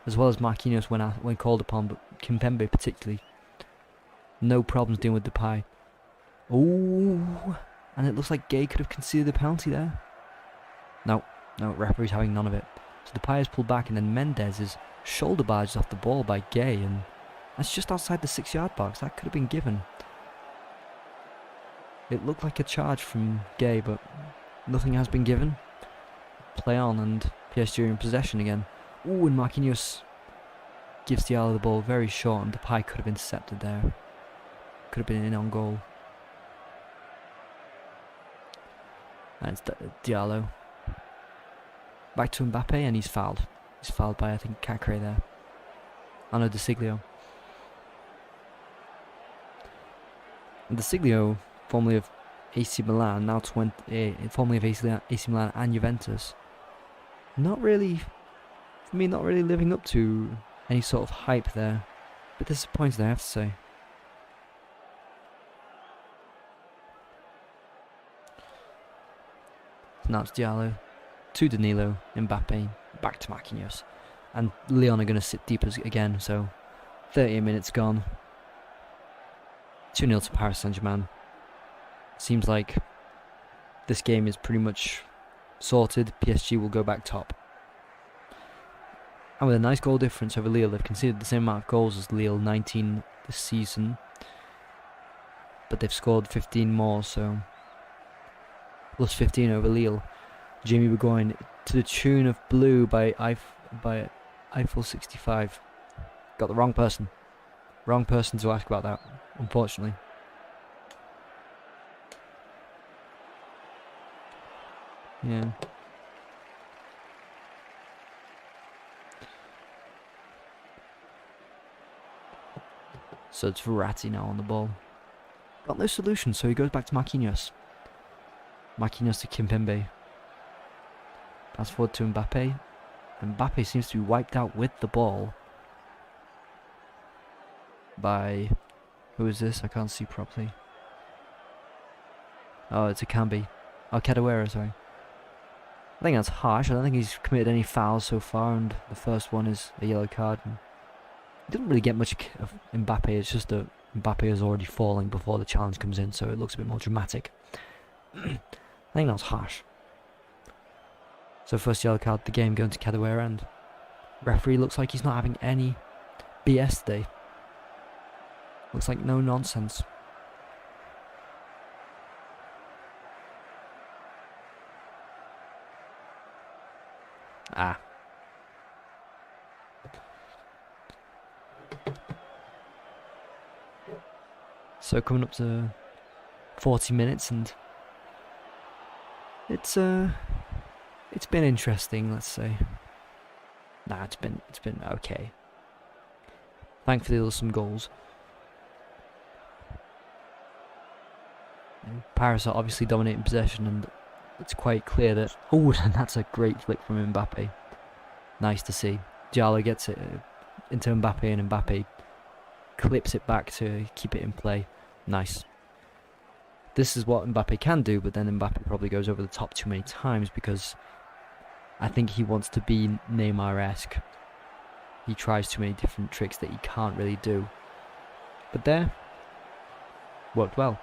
as well as Marquinhos when called upon, but Kimpembe particularly. No problems dealing with Depay. Oh, and it looks like Gay could have conceded the penalty there. No, referee's having none of it. So Depay is pulled back, and then Mendes is shoulder barged off the ball by Gay, and That's just outside the 6-yard box. That could have been given. It looked like a charge from Gay, but nothing has been given. Play on, and PSG are in possession again. Ooh, and Marquinhos gives Diallo the ball very short, and Depay could have intercepted there. Could have been in on goal. And it's Diallo. Back to Mbappe, and he's fouled. He's fouled by, I think, Cacré there. Oh no, De Siglio. And De Siglio, formerly of AC Milan, now formerly of AC Milan and Juventus. Not really, for me, not really living up to any sort of hype there. But disappointed, I have to say. Now it's Diallo, to Danilo, Mbappe, back to Marquinhos. And Lyon are going to sit deep again, so 30 minutes gone. 2-0 to Paris Saint-Germain. Seems like this game is pretty much sorted. PSG will go back top. And with a nice goal difference over Lille, they've conceded the same amount of goals as Lille, 19 this season. But they've scored 15 more, so plus 15 over Lille. Jamie Burgoyne to the tune of Blue by Eiffel 65. Got the wrong person. Wrong person to ask about that, unfortunately. Yeah. So it's Verratti now on the ball. Got no solution, so he goes back to Marquinhos. Marquinhos to Kimpembe. Pass forward to Mbappe. Mbappe seems to be wiped out with the ball by... Who is this? I can't see properly. Oh, it's Akambi. Oh, Kadewere, sorry. I think that's harsh. I don't think he's committed any fouls so far, and the first one is a yellow card. And he didn't really get much of Mbappe. It's just that Mbappe is already falling before the challenge comes in, so it looks a bit more dramatic. I think that's harsh. So first yellow card, the game going to Kadewere, and referee looks like he's not having any BS today. Looks like no nonsense. Ah. So coming up to 40 minutes, and it's been interesting, let's say. Nah, it's been okay. Thankfully there's some goals. And Paris are obviously dominating possession, and it's quite clear that... Oh, and that's a great flick from Mbappe. Nice to see. Diallo gets it into Mbappe, and Mbappe clips it back to keep it in play. Nice. This is what Mbappe can do, but then Mbappe probably goes over the top too many times because I think he wants to be Neymar-esque. He tries too many different tricks that he can't really do. But there, worked well.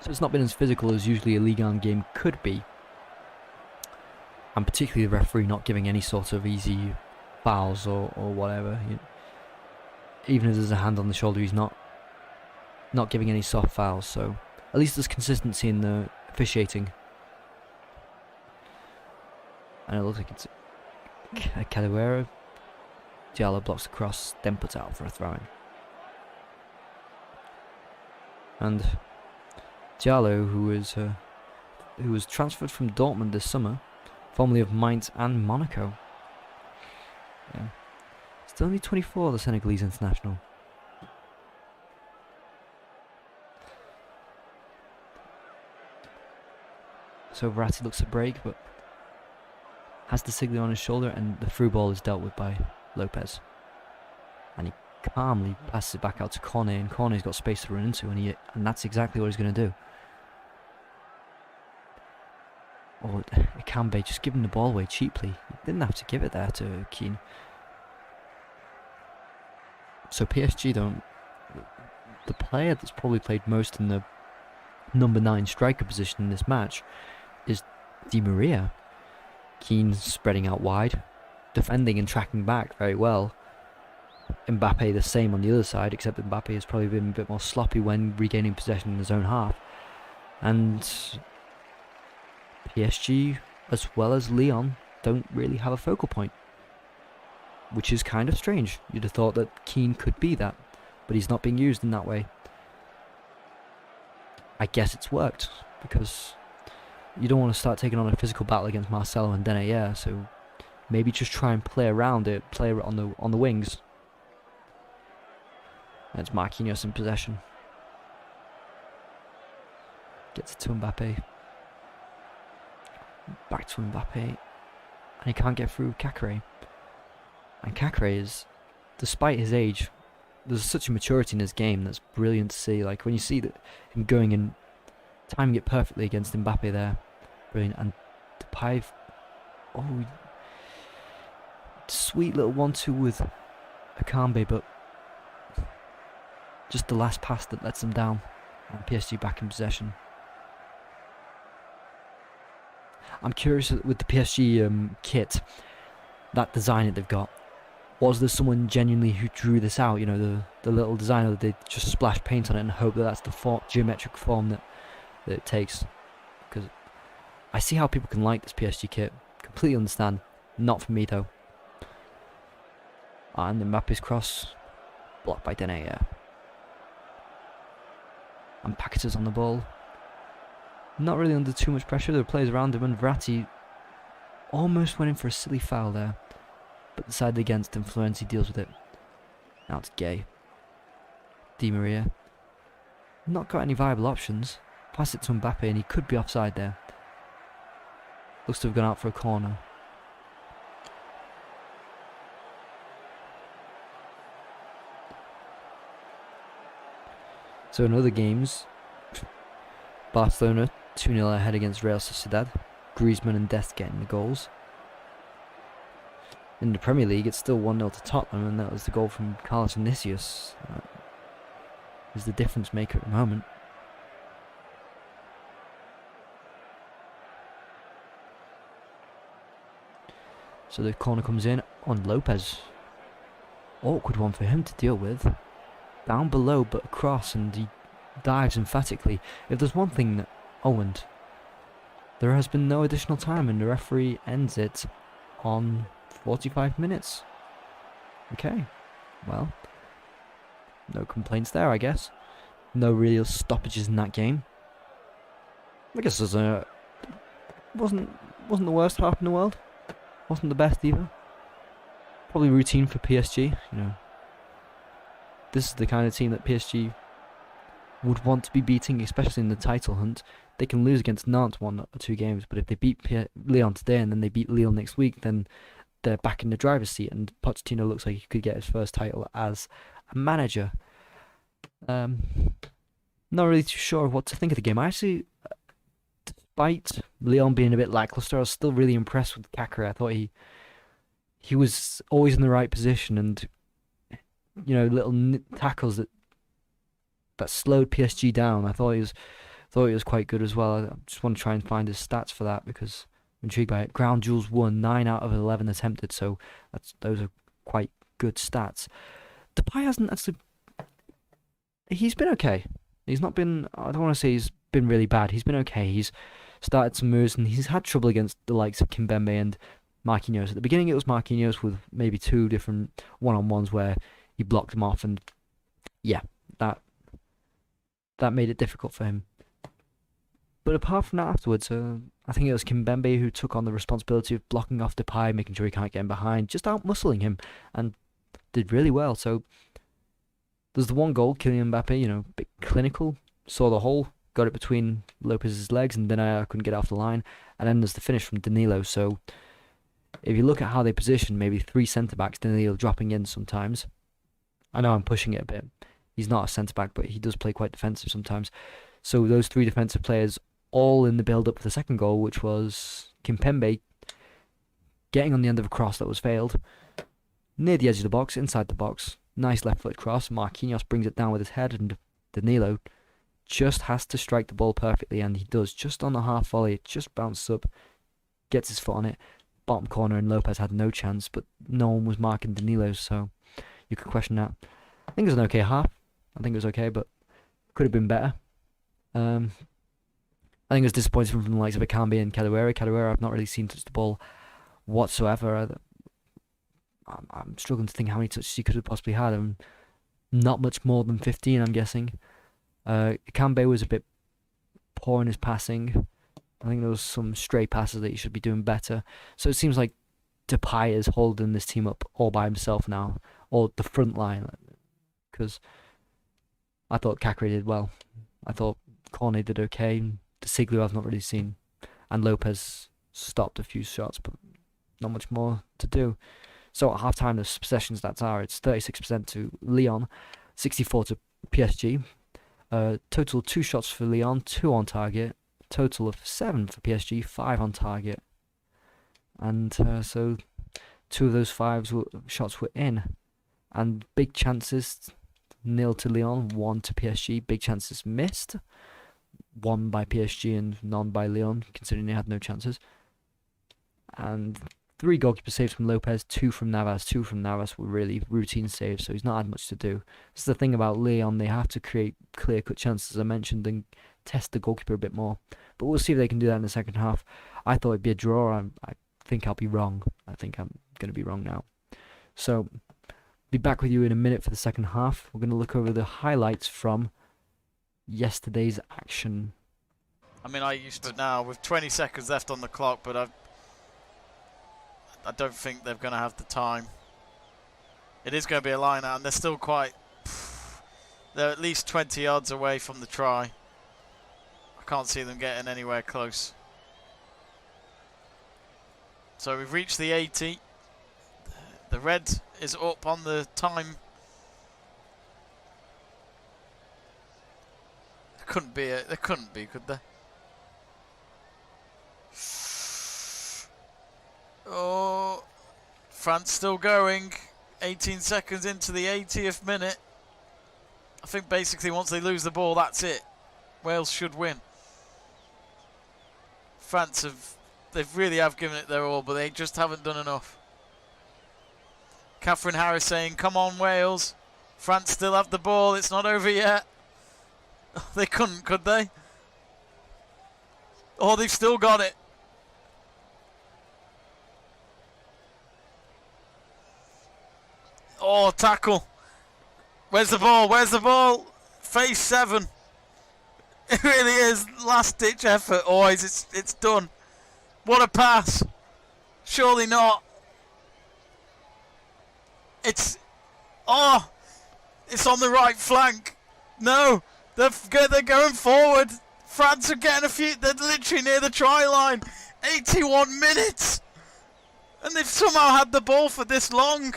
So it's not been as physical as usually a Ligue 1 game could be. And particularly the referee not giving any sort of easy fouls or whatever. Even if there's a hand on the shoulder, he's not giving any soft fouls. So at least there's consistency in the officiating. And it looks like it's a Kadewere. Diallo blocks the cross, then puts it out for a throw-in. And Diallo, who was transferred from Dortmund this summer, formerly of Mainz and Monaco. Yeah. Still only 24, the Senegalese international. So Verratti looks to break, but has De Siglio on his shoulder, and the through ball is dealt with by Lopez. And he calmly passes it back out to Cornet, and Cornet's got space to run into, and that's exactly what he's going to do. Or Akambe just giving the ball away cheaply. He didn't have to give it there to Keane. So PSG don't... The player that's probably played most in the number 9 striker position in this match is Di Maria. Keane spreading out wide, defending and tracking back very well. Mbappe the same on the other side, except that Mbappe has probably been a bit more sloppy when regaining possession in his own half. And PSG, as well as Lyon, don't really have a focal point, which is kind of strange. You'd have thought that Keane could be that, but he's not being used in that way. I guess it's worked, because you don't want to start taking on a physical battle against Marcelo and Denayer, so maybe just try and play around it, play on the wings. That's Marquinhos in possession. Gets it to Mbappe. Back to Mbappe. And he can't get through Cacré. And Cacré is, despite his age, there's such a maturity in his game that's brilliant to see. Like when you see that him going and timing it perfectly against Mbappe there. Brilliant. And Depay, sweet little 1-2 with Akanbe, but just the last pass that lets them down. And PSG back in possession. I'm curious with the PSG kit, that design that they've got. Was there someone genuinely who drew this out? You know, the little designer that they just splash paint on it and hope that that's the geometric form that it takes. Because I see how people can like this PSG kit. Completely understand. Not for me though. And Mbappe's cross blocked by Denayer. And Paqueta's on the ball. Not really under too much pressure. There were players around him, and Verratti almost went in for a silly foul there, but decided against him. Florenzi deals with it. Now it's Gay. Di Maria. Not got any viable options. Pass it to Mbappe, and he could be offside there. Looks to have gone out for a corner. So in other games, Barcelona 2-0 ahead against Real Sociedad. Griezmann and Dest getting the goals. In the Premier League, it's still 1-0 to Tottenham, and that was the goal from Carlos Vinicius. Is the difference maker at the moment. So the corner comes in on Lopez. Awkward one for him to deal with. Down below, but across, and he dives emphatically. If there's one thing that owned, there has been no additional time, and the referee ends it on 45 minutes. Okay, well, no complaints there, I guess. No real stoppages in that game. I guess it wasn't the worst half in the world. Wasn't the best either. Probably routine for PSG, you know. This is the kind of team that PSG would want to be beating, especially in the title hunt. They can lose against Nantes 1 or 2 games, but if they beat Lyon today and then they beat Lille next week, then they're back in the driver's seat, and Pochettino looks like he could get his first title as a manager. Not really too sure what to think of the game. I actually, despite Lyon being a bit lackluster, I was still really impressed with Cacré. I thought he was always in the right position, and you know, little tackles that slowed PSG down. I thought he was quite good as well. I just want to try and find his stats for that because I'm intrigued by it. Ground duels won 9 out of 11 attempted, so those are quite good stats. Depay hasn't actually. He's been okay. He's not been. I don't want to say he's been really bad. He's been okay. He's started some moves, and he's had trouble against the likes of Kimpembe and Marquinhos. At the beginning, it was Marquinhos with maybe 2 different one-on-ones where he blocked him off, and yeah, that made it difficult for him. But apart from that, afterwards, I think it was Kimpembe who took on the responsibility of blocking off Depay, making sure he can't get in behind, just out-muscling him, and did really well. So there's the one goal, Kylian Mbappe, you know, bit clinical, saw the hole, got it between Lopez's legs, and then I couldn't get off the line. And then there's the finish from Danilo. So if you look at how they position, maybe 3 centre-backs, Danilo dropping in sometimes. I know I'm pushing it a bit. He's not a centre-back, but he does play quite defensive sometimes. So those 3 defensive players all in the build-up for the second goal, which was Kimpembe getting on the end of a cross that was failed. Near the edge of the box, inside the box. Nice left-foot cross. Marquinhos brings it down with his head, and Danilo just has to strike the ball perfectly, and he does. Just on the half volley, it just bounces up, gets his foot on it. bottom corner and Lopez had no chance, but no one was marking Danilo, so you could question that. I think it was an okay half. I think it was okay, but could have been better. I think it was disappointing from the likes of Akambi and Kadewere. Kadewere, I've not really seen touch the ball whatsoever. I'm struggling to think how many touches he could have possibly had. Not much more than 15, I'm guessing. Akambi was a bit poor in his passing. I think there was some stray passes that he should be doing better. So it seems like Depay is holding this team up all by himself now, or the front line. Because I thought Kakri did well. I thought Cornet did okay. De Siglio I've not really seen. And Lopez stopped a few shots, but not much more to do. So at half-time, the possession stats are, it's 36% to Lyon, 64 to PSG. Total 2 shots for Lyon, 2 on target. Total of 7 for PSG, 5 on target. And so 2 of those 5 shots were in. And big chances, 0 to Lyon, 1 to PSG. Big chances missed. 1 by PSG and none by Lyon, considering they had no chances. And 3 goalkeeper saves from Lopez, 2 from Navas. 2 from Navas were really routine saves, so he's not had much to do. This is the thing about Lyon, they have to create clear-cut chances, as I mentioned, and test the goalkeeper a bit more. But we'll see if they can do that in the second half. I thought it'd be a draw. I think I'll be wrong. I think I'm going to be wrong now. So, be back with you in a minute for the second half. We're going to look over the highlights from yesterday's action. I mean, I used to now with 20 seconds left on the clock, but I don't think they're going to have the time. It is going to be a line out, and they're still quite... They're at least 20 yards away from the try. I can't see them getting anywhere close. So we've reached the 80. The red is up on the time. There couldn't be, could there? Oh, France still going. 18 seconds into the 80th minute. I think basically once they lose the ball, that's it. Wales should win. France they really have given it their all, but they just haven't done enough. Catherine Harris saying, come on Wales. France still have the ball, it's not over yet. They couldn't, could they? Oh, they've still got it. Oh, tackle. Where's the ball? Where's the ball? Phase 7. It really is. Last ditch effort, boys. It's done. What a pass. Surely not. It's on the right flank. No, they're going forward. France are getting a few. They're literally near the try line. 81 minutes, and they've somehow had the ball for this long.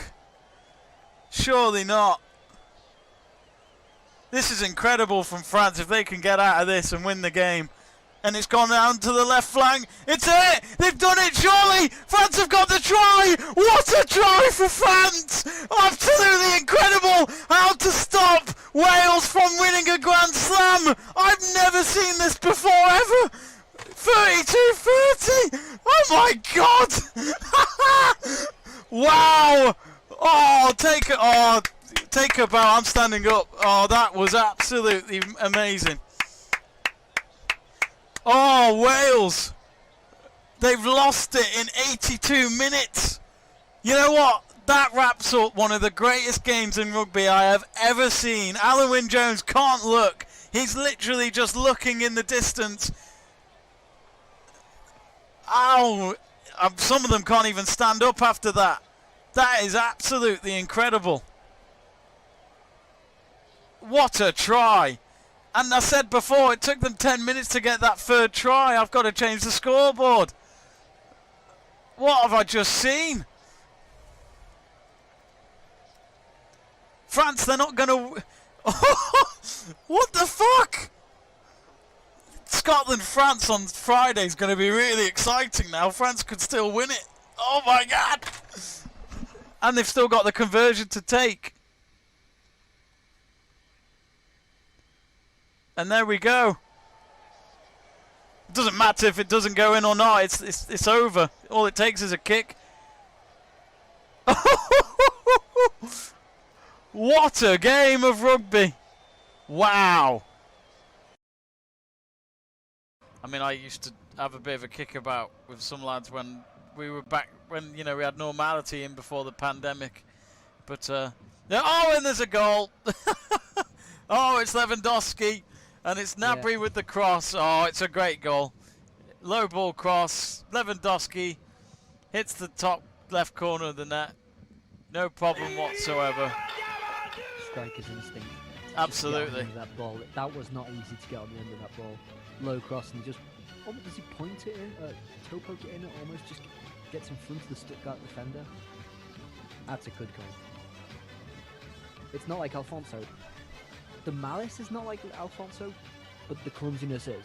Surely not. This is incredible from France if they can get out of this and win the game. And it's gone down to the left flank. It's it! They've done it, surely! France have got the try! What a try for France! Absolutely incredible! How to stop Wales from winning a Grand Slam! I've never seen this before, ever! 32-30! Oh my god! Wow! Oh, take a bow. I'm standing up. Oh, that was absolutely amazing. Oh, Wales. They've lost it in 82 minutes. You know what? That wraps up one of the greatest games in rugby I have ever seen. Alan Wynne-Jones can't look. He's literally just looking in the distance. Ow. Some of them can't even stand up after that. That is absolutely incredible. What a try. And I said before, it took them 10 minutes to get that third try. I've got to change the scoreboard. What have I just seen? France, they're not going to... What the fuck? Scotland-France on Friday is going to be really exciting now. France could still win it. Oh my God. And they've still got the conversion to take. And there we go. doesn't matter if it doesn't go in or not. It's over. All it takes is a kick. What a game of rugby! Wow. I mean, I used to have a bit of a kickabout with some lads when we were back, when, you know, we had normality in before the pandemic. But, oh, and there's a goal. Oh, it's Lewandowski. And it's Gnabry with the cross. Oh, it's a great goal. Low ball cross. Lewandowski hits the top left corner of the net. No problem whatsoever. Striker's instinct. Absolutely. That ball. That was not easy to get on the end of that ball. Low cross, and he just, does he point it in? Toe poke it in? It almost just gets in front of the Stuttgart defender. That's a good goal. It's not like Alfonso. The malice is not like Alfonso, but the clumsiness is.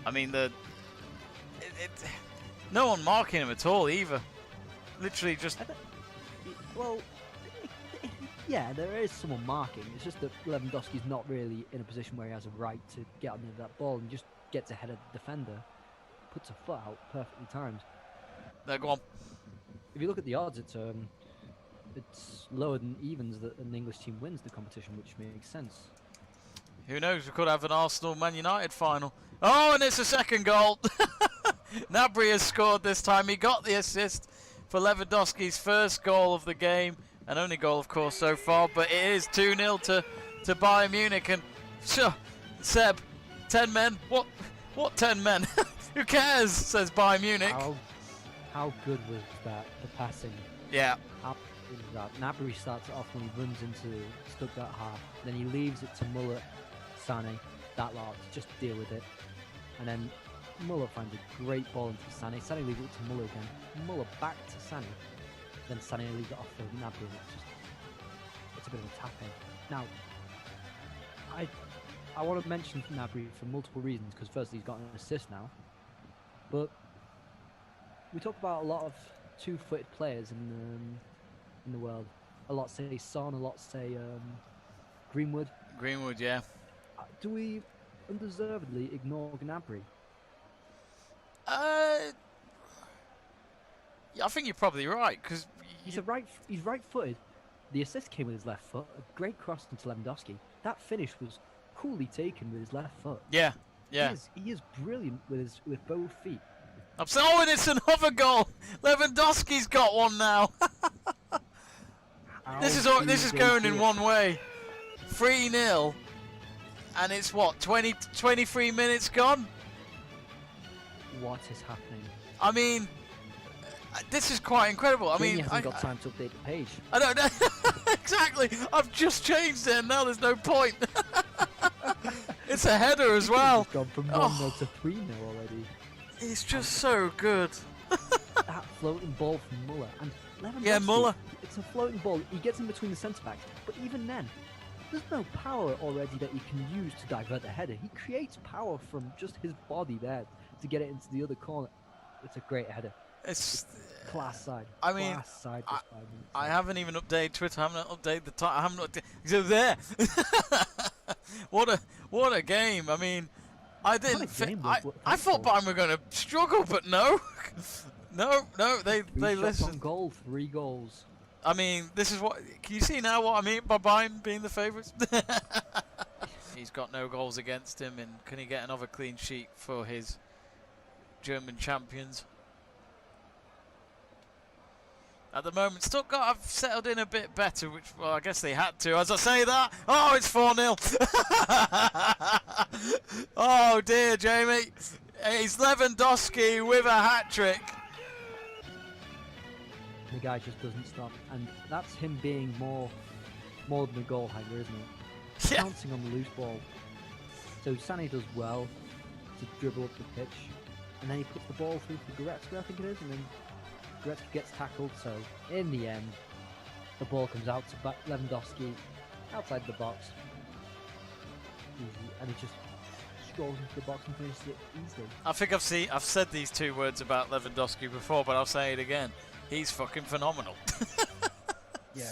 I mean, no one marking him at all either. Literally just. Well, yeah, there is someone marking. It's just that Lewandowski's not really in a position where he has a right to get on the end of that ball and just gets ahead of the defender, puts a foot out, perfectly timed. There, go on. If you look at the odds, it's lower than evens that an English team wins the competition, which makes sense. Who knows? We could have an Arsenal-Man United final. Oh, and it's a second goal. Gnabry has scored this time. He got the assist for Lewandowski's first goal of the game, and only goal, of course, so far. But it is 2-0 to Bayern Munich. And sure, Seb, 10 men. What 10 men? Who cares? Says Bayern Munich. How good was that? The passing. Yeah. How good was that? Gnabry starts it off when he runs into Stuttgart half. Then he leaves it to Muller, Sané, that lot to just deal with it. And then Muller finds a great ball into Sané. Sané leaves it to Muller again. Muller back to Sané. Then Sané leaves it off for Gnabry. It's a bit of a tap in. Now, I want to mention Gnabry for multiple reasons, because firstly he's got an assist now. But we talk about a lot of two-footed players in the world. A lot say Son, a lot say Greenwood. Greenwood, yeah. Do we undeservedly ignore Gnabry? Yeah, I think you're probably right, because he's right-footed. The assist came with his left foot. A great cross into Lewandowski. That finish was coolly taken with his left foot. Yeah, yeah. He is brilliant with both feet. Oh, and it's another goal. Lewandowski's got one now. This is going in one way. 3-0, and it's what, 23 minutes gone? What is happening? I mean, this is quite incredible. I mean, he hasn't got time to update the page. I don't know. Exactly. I've just changed it, and now there's no point. It's a header as well. He's gone from 1-0 to 3-0 already. He's just so good. That floating ball from Muller. And Lewandowski, yeah, Muller. It's a floating ball. He gets in between the centre-backs. But even then, there's no power already that he can use to divert the header. He creates power from just his body there to get it into the other corner. It's a great header. It's class side. I mean, class side. I haven't even updated Twitter. I haven't updated the time. I haven't updated. So there. What a game. I mean, I didn't. I thought Bayern were going to struggle, but no, no. They listened. On goal, 3 goals. I mean, this is what. Can you see now what I mean by Bayern being the favourites? He's got no goals against him, and can he get another clean sheet for his German champions? At the moment, Stuttgart have settled in a bit better, which, well, I guess they had to. As I say that, oh, it's 4-0. Oh, dear, Jamie. It's Lewandowski with a hat-trick. The guy just doesn't stop, and that's him being more than a goal hanger, isn't it? Yeah. Pouncing on the loose ball. So Sané does well to dribble up the pitch, and then he puts the ball through for Goretzka, I think it is, and then Goretzka gets tackled, so in the end, the ball comes out to Lewandowski outside the box. And he just strolls into the box and finishes it easily. I think I've said these 2 words about Lewandowski before, but I'll say it again. He's fucking phenomenal. Yeah,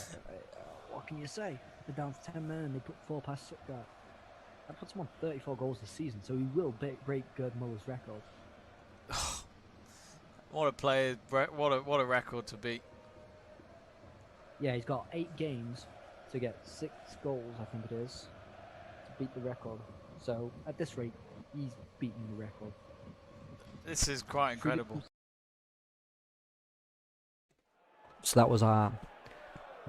what can you say? They're down to 10 men and they put 4 past Stuttgart. That puts him on 34 goals this season, so he will break Gerd Muller's record. What a player! What a record to beat. Yeah, he's got 8 games to get 6 goals, I think it is, to beat the record. So at this rate, he's beaten the record. This is quite incredible. So that was our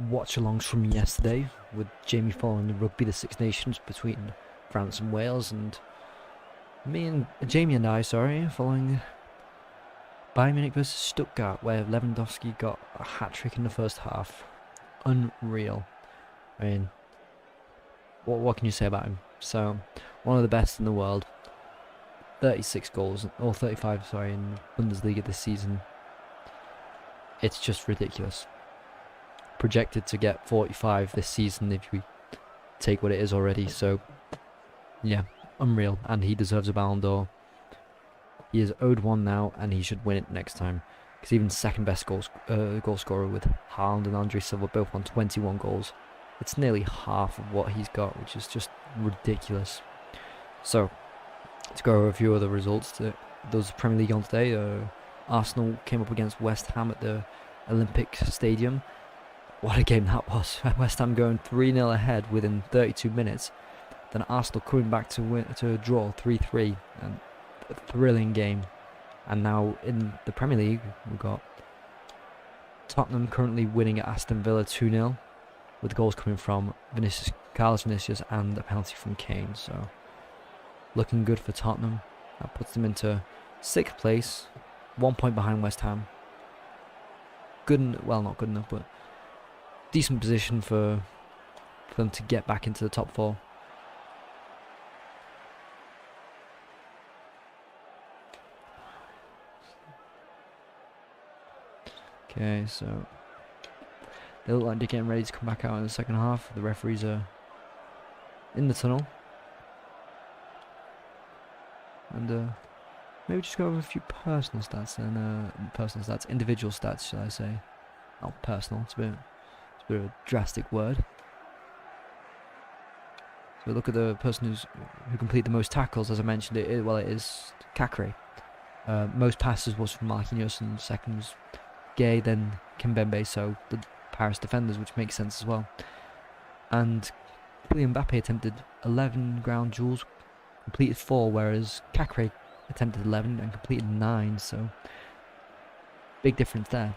watch-alongs from yesterday, with Jamie following the Rugby the Six Nations between France and Wales, and Jamie and I, following Bayern Munich versus Stuttgart, where Lewandowski got a hat-trick in the first half. Unreal. I mean, what can you say about him? So, one of the best in the world. 36 goals, or 35, in Bundesliga this season. It's just ridiculous. Projected to get 45 this season if we take what it is already. So, yeah, unreal. And he deserves a Ballon d'Or. He is owed one now, and he should win it next time. Because even second best goal scorer with Haaland and Andre Silva both on 21 goals. It's nearly half of what he's got, which is just ridiculous. So, to go over a few other results. There was Premier League on today. Arsenal came up against West Ham at the Olympic Stadium. What a game that was. West Ham going 3-0 ahead within 32 minutes. Then Arsenal coming back to draw 3-3. And a thrilling game. And now in the Premier League, we've got Tottenham currently winning at Aston Villa 2-0. With goals coming from Carlos Vinicius and a penalty from Kane. So, looking good for Tottenham. That puts them into 6th place. 1 point behind West Ham. Not good enough, but decent position for them to get back into the top 4. Okay, so they look like they're getting ready to come back out in the second half. The referees are in the tunnel. And maybe just go over a few personal stats and individual stats, shall I say? Not personal. It's a bit of a drastic word. So look at the person who completed the most tackles. As I mentioned, it is Kakre. Most passes was from Marquinhos, and second was Gay, then Kimpembe. So the Paris defenders, which makes sense as well. And Kylian Mbappe attempted 11 ground duels, completed 4, whereas Kakre attempted 11 and completed 9, so big difference there.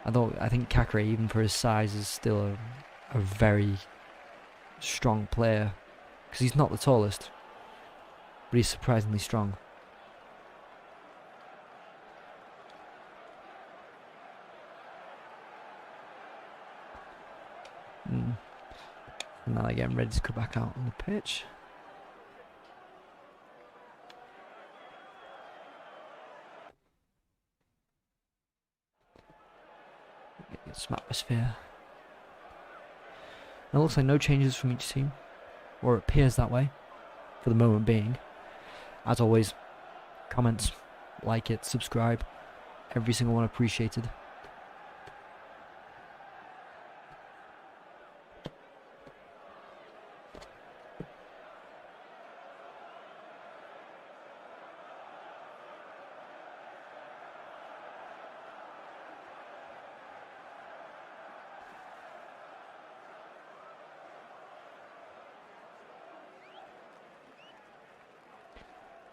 I think Kakre, even for his size, is still a very strong player, because he's not the tallest, but he's surprisingly strong. And now they're getting ready to come back out on the pitch. Get some atmosphere. And it looks like no changes from each team, or it appears that way for the moment being. As always, comments, like it, subscribe, every single one appreciated.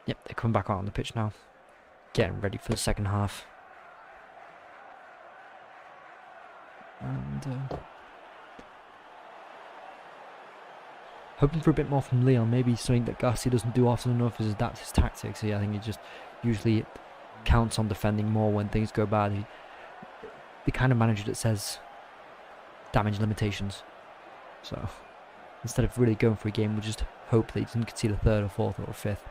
Yep, they're coming back out on the pitch now, getting ready for the second half. And hoping for a bit more from Lyon, maybe something that Garcia doesn't do often enough is adapt his tactics. I think he just usually counts on defending more when things go bad. He's the kind of manager that says damage limitations. So instead of really going for a game, we'll just hope that he doesn't concede a 3rd or 4th or 5th.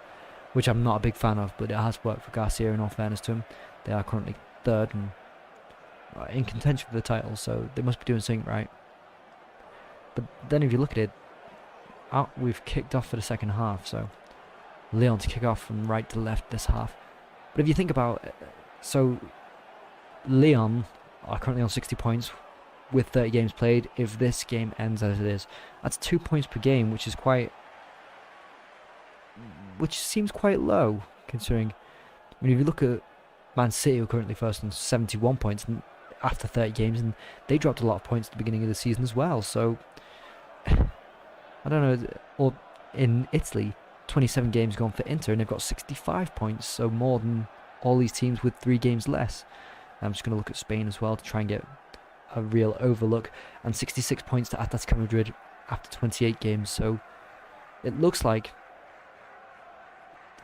Which I'm not a big fan of, but it has worked for Garcia in all fairness to him. They are currently 3rd and in contention for the title, so they must be doing something right. But then if you look at it, we've kicked off for the second half, so Lyon to kick off from right to left this half. But if you think about it, so Lyon are currently on 60 points with 30 games played. If this game ends as it is, that's 2 points per game, which is quite which seems quite low, considering, I mean, if you look at Man City, who are currently first on 71 points after 30 games, and they dropped a lot of points at the beginning of the season as well, so, I don't know, or in Italy, 27 games gone for Inter, and they've got 65 points, so more than all these teams with 3 games less. I'm just going to look at Spain as well to try and get a real overlook, and 66 points to Atletico Madrid after 28 games, so it looks like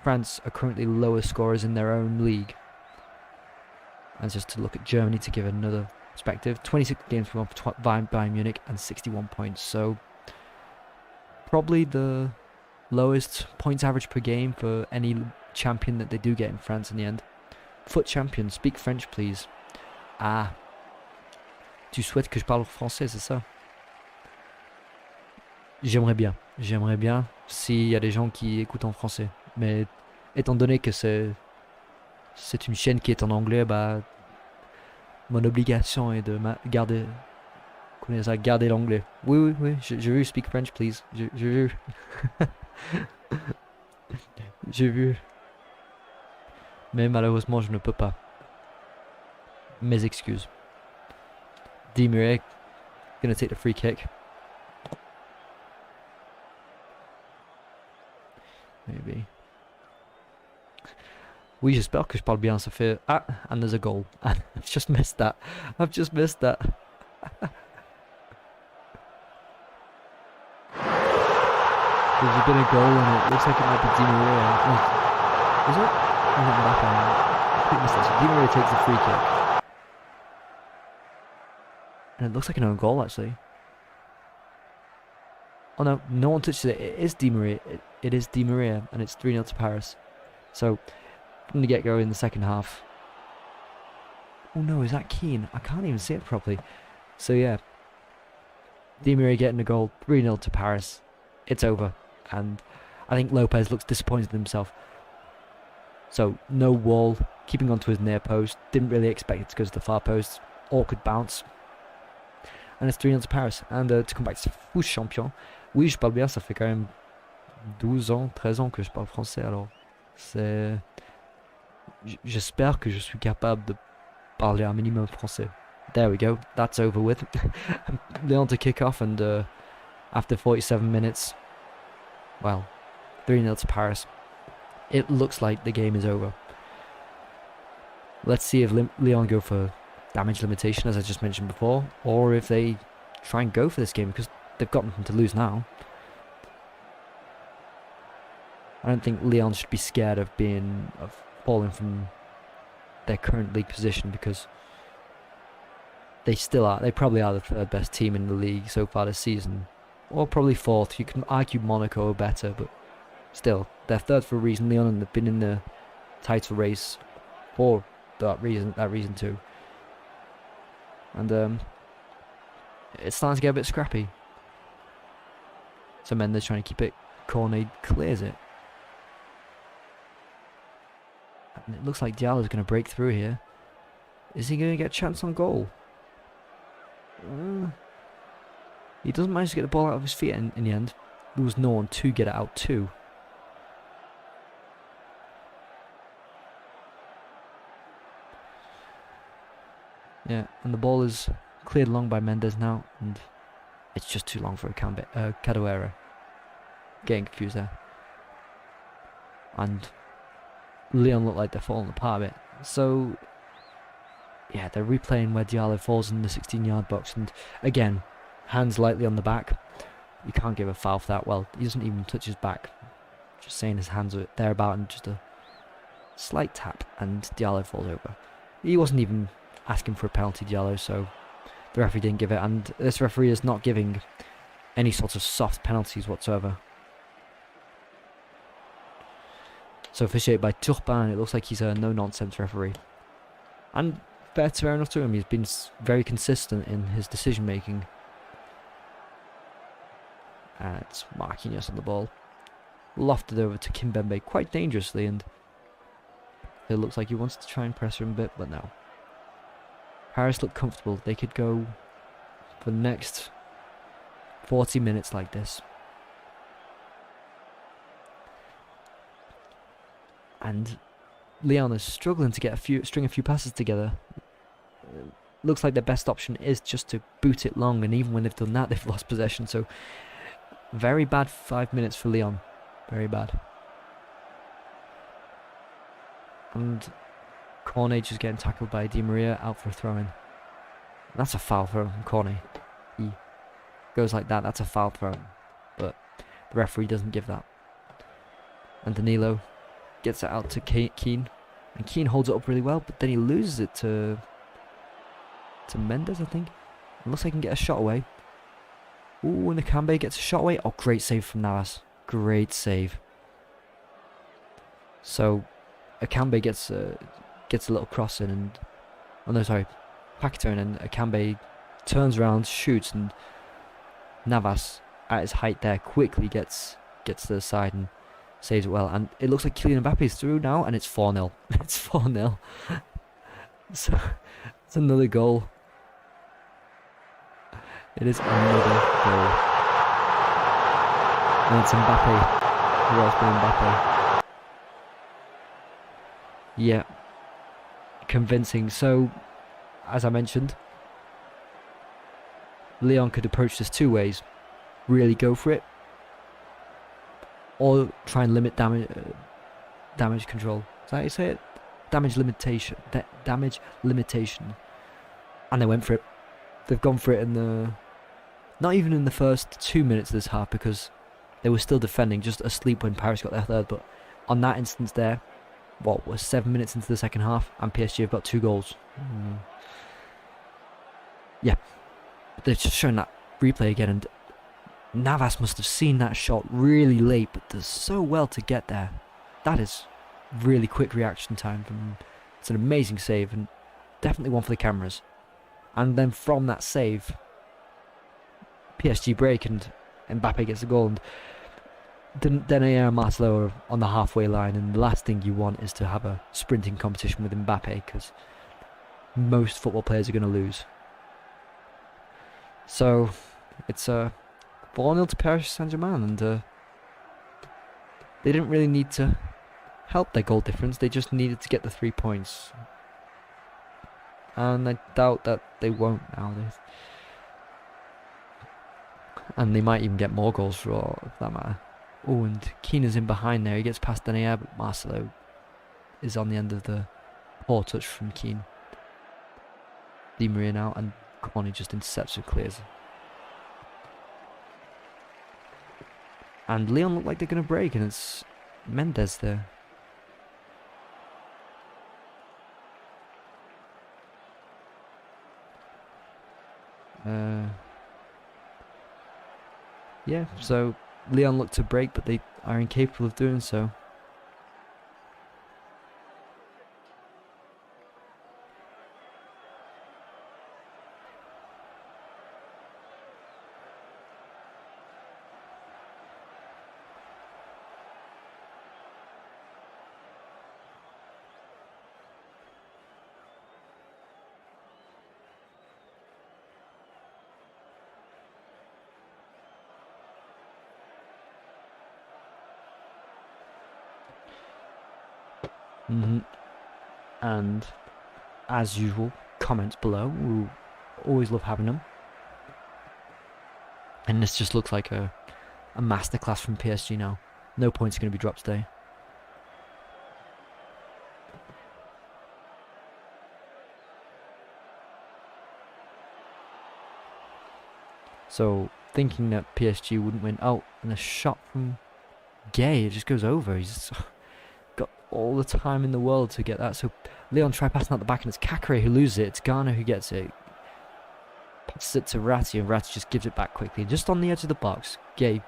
France are currently lower scorers in their own league. And just to look at Germany to give another perspective, 26 games for Bayern Munich and 61 points, so probably the lowest points average per game for any champion that they do get in France in the end. Foot champion, speak French please. Ah, tu souhaites que je parle français, c'est ça? J'aimerais bien s'il y a des gens qui écoutent en français, mais étant donné que c'est une chaîne qui est en anglais, bah mon obligation est de garder l'anglais. Oui, je veux speak French please. Je veux. J'ai vu. Mais malheureusement, je ne peux pas. Mes excuses. Di Maria gonna take the free kick. Maybe. Oui, j'espère que je parle bien. Ça fait... Ah, and there's a goal. I've just missed that. There's been a goal and it looks like it might be Di Maria. Oh, is it? Oh, not Mbappe. I think missed that. So Di Maria takes the free kick. And it looks like an own goal, actually. Oh no, no one touches it. It is Di Maria. It is Di Maria, and it's 3-0 to Paris. So, from the get-go in the second half. Oh no, is that Keane? I can't even see it properly. So yeah, Di Maria getting a goal, 3-0 to Paris. It's over, and I think Lopez looks disappointed in himself. So, no wall, keeping onto his near post. Didn't really expect it to go to the far post. Awkward bounce. And it's 3-0 to Paris. And to come back to Foot Champion, oui, je parle bien, ça fait quand même 12 ans, 13 ans que je parle français, alors c'est... J'espère que je suis capable de parler un minimum français. There we go, that's over with. Lyon to kick off, and after 47 minutes, well, 3-0 to Paris. It looks like the game is over. Let's see if Lyon go for damage limitation, as I just mentioned before, or if they try and go for this game, because they've got nothing to lose now. I don't think Lyon should be scared of falling from their current league position, because they probably are the third best team in the league so far this season, or probably fourth. You can argue Monaco are better, but still, they're third for a reason. Lyon, and they've been in the title race for that reason too. And it's starting to get a bit scrappy. So Mendes trying to keep it. Cornet clears it. And it looks like Diallo's going to break through here. Is he going to get a chance on goal? He doesn't manage to get the ball out of his feet in the end. There was no one to get it out to. Yeah, and the ball is cleared along by Mendes now, and it's just too long for a Cadoeira. Getting confused there. And Lyon look like they're falling apart a bit. So, yeah, they're replaying where Diallo falls in the 16-yard box, and again, hands lightly on the back. You can't give a foul for that. Well, he doesn't even touch his back. Just saying his hands are thereabout, and just a slight tap, and Diallo falls over. He wasn't even asking for a penalty, Diallo, so the referee didn't give it, and this referee is not giving any sort of soft penalties whatsoever. So officiated by Turpin, it looks like he's a no-nonsense referee. And fair enough to him, he's been very consistent in his decision-making. And it's Marquinhos on the ball. Lofted over to Kimpembe quite dangerously, and it looks like he wants to try and press him a bit, but no. Paris look comfortable. They could go for the next 40 minutes like this. and Lyon is struggling to get string a few passes together. Looks like their best option is just to boot it long, and even when they've done that, they've lost possession. So very bad 5 minutes for Lyon, very bad. And Cornet just getting tackled by Di Maria, out for a throw-in. That's a foul throw from Cornet. He goes like that, that's a foul throw. But the referee doesn't give that. And Danilo gets it out to Keane. And Keane holds it up really well, but then he loses it to Mendes, I think. It looks like he can get a shot away. Ooh, and Akambe gets a shot away. Oh, great save from Navas. Great save. So Akambe gets a little cross in, and oh no, sorry, pack turn, and Akambe turns around, shoots, and Navas at his height there quickly gets to the side and saves it well. And it looks like Kylian Mbappe is through now, and it's 4-0. It's 4-0. So it's another goal. It is another goal. And it's Mbappe. Who else but Mbappe? Yeah. Convincing. So, as I mentioned, Lyon could approach this two ways. Really go for it, or try and limit damage control. Is that how you say it? Damage limitation. Damage limitation. And they went for it. They've gone for it in the... Not even in the first 2 minutes of this half, because they were still defending, just asleep when Paris got their third. But on that instance there, what was 7 minutes into the second half, and PSG have got 2 goals. Yeah, they've just shown that replay again, and Navas must have seen that shot really late, but does so well to get there. That is really quick reaction time from him. It's an amazing save, and definitely one for the cameras. And then from that save, PSG break, and Mbappe gets a goal, and Denayer and Marcelo are on the halfway line, and the last thing you want is to have a sprinting competition with Mbappe, because most football players are going to lose. So it's 4-0 to Paris Saint-Germain, and they didn't really need to help their goal difference, they just needed to get the 3 points. And I doubt that they won't nowadays. And they might even get more goals for all of that matter. Oh, and Keane is in behind there. He gets past Denayer, but Marcelo is on the end of the poor touch from Keane. Di Maria now, and Cornet just intercepts and clears. And Lyon look like they're going to break, and it's Mendes there. Yeah, so Lyon look to break, but they are incapable of doing so. And as usual, comments below. We always love having them. And this just looks like a masterclass from PSG now. No points are going to be dropped today. So thinking that PSG wouldn't win. Oh, and a shot from Gay. It just goes over. He's got all the time in the world to get that. So Lyon try passing out the back, and it's Kakare who loses it. It's Ghana who gets it. Passes it to Ratti, and Ratti just gives it back quickly. Just on the edge of the box. Gay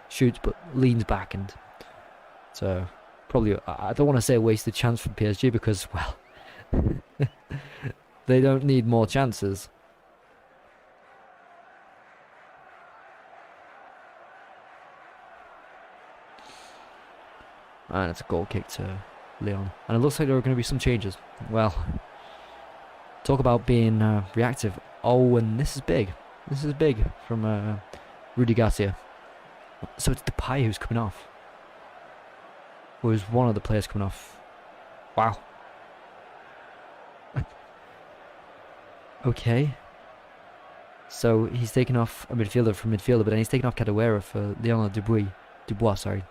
shoots, but leans back, and so probably, I don't want to say a wasted chance from PSG, because, well, they don't need more chances. And it's a goal kick to Lyon. And it looks like there are going to be some changes. Well, talk about being reactive. Oh, and this is big. This is big from Rudy Garcia. So it's Depay who's coming off. Or is one of the players coming off? Wow. Okay. So he's taken off a midfielder from midfielder, but then he's taken off Cadawera for Lionel Dubois, sorry.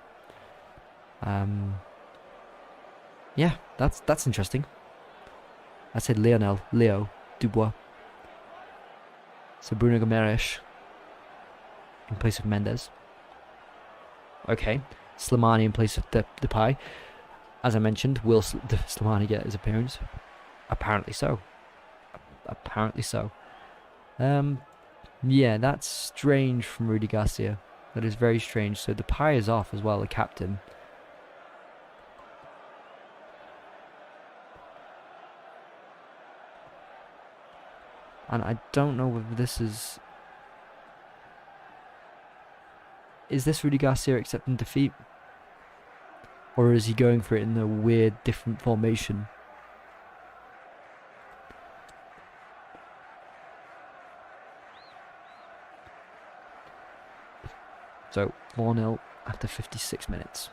Yeah, that's interesting. I said Leo Dubois. So Bruno Gomes in place of Mendes. Okay, Slimani in place of Depay. As I mentioned, will Slimani get his appearance? Apparently so. Apparently so. Yeah, that's strange from Rudy Garcia. That is very strange. So Depay is off as well, the captain. And I don't know whether this is... Is this Rudy Garcia accepting defeat? Or is he going for it in a weird, different formation? So, 4-0 after 56 minutes.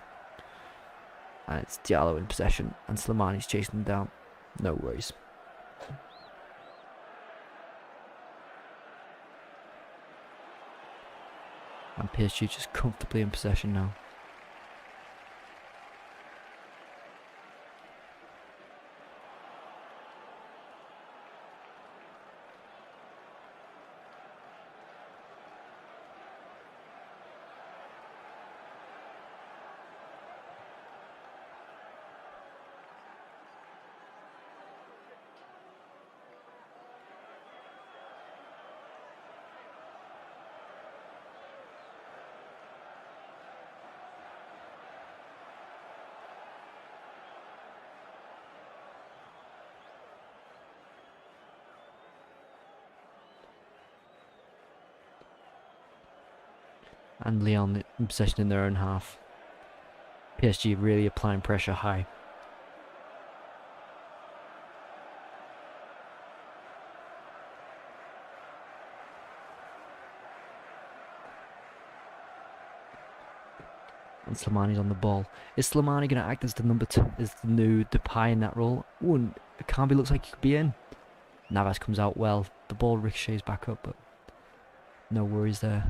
And it's Diallo in possession, and Slimani's chasing them down. No worries. And PSG just comfortably in possession now. And Lyon in possession in their own half. PSG really applying pressure high. And Slimani's on the ball. Is Slimani going to act as the number 2, as the new Depay in that role? Ooh, and Akanbi looks like he could be in. Navas comes out well. The ball ricochets back up, but no worries there.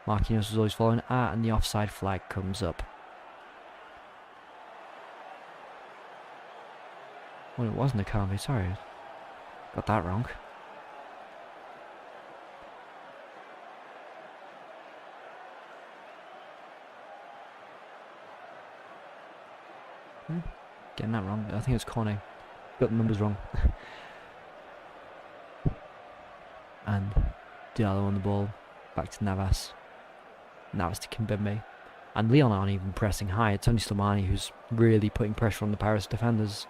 Marquinhos was always following. And the offside flag comes up. Well, it wasn't Akanbi, sorry. Got that wrong. Getting that wrong. I think it's Cornet. Got the numbers wrong. And Diallo on the ball. Back to Navas. Navas to Kimpembe. And Lyon aren't even pressing high. It's only Slimani who's really putting pressure on the Paris defenders.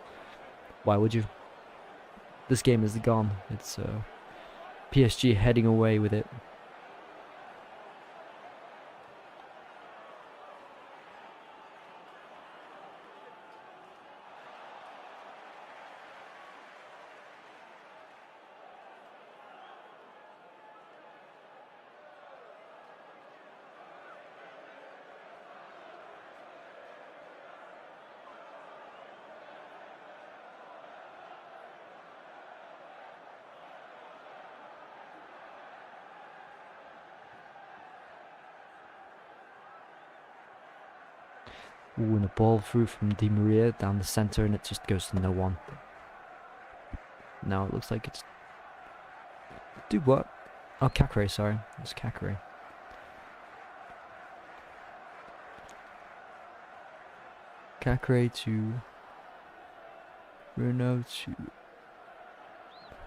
Why would you? This game is gone. It's PSG heading away with it. Ooh, and the ball through from Di Maria down the centre, and it just goes to no one. Now it looks like it's... Do what? Oh, Kakare, sorry. It's Kakare. Kakare to... Bruno to...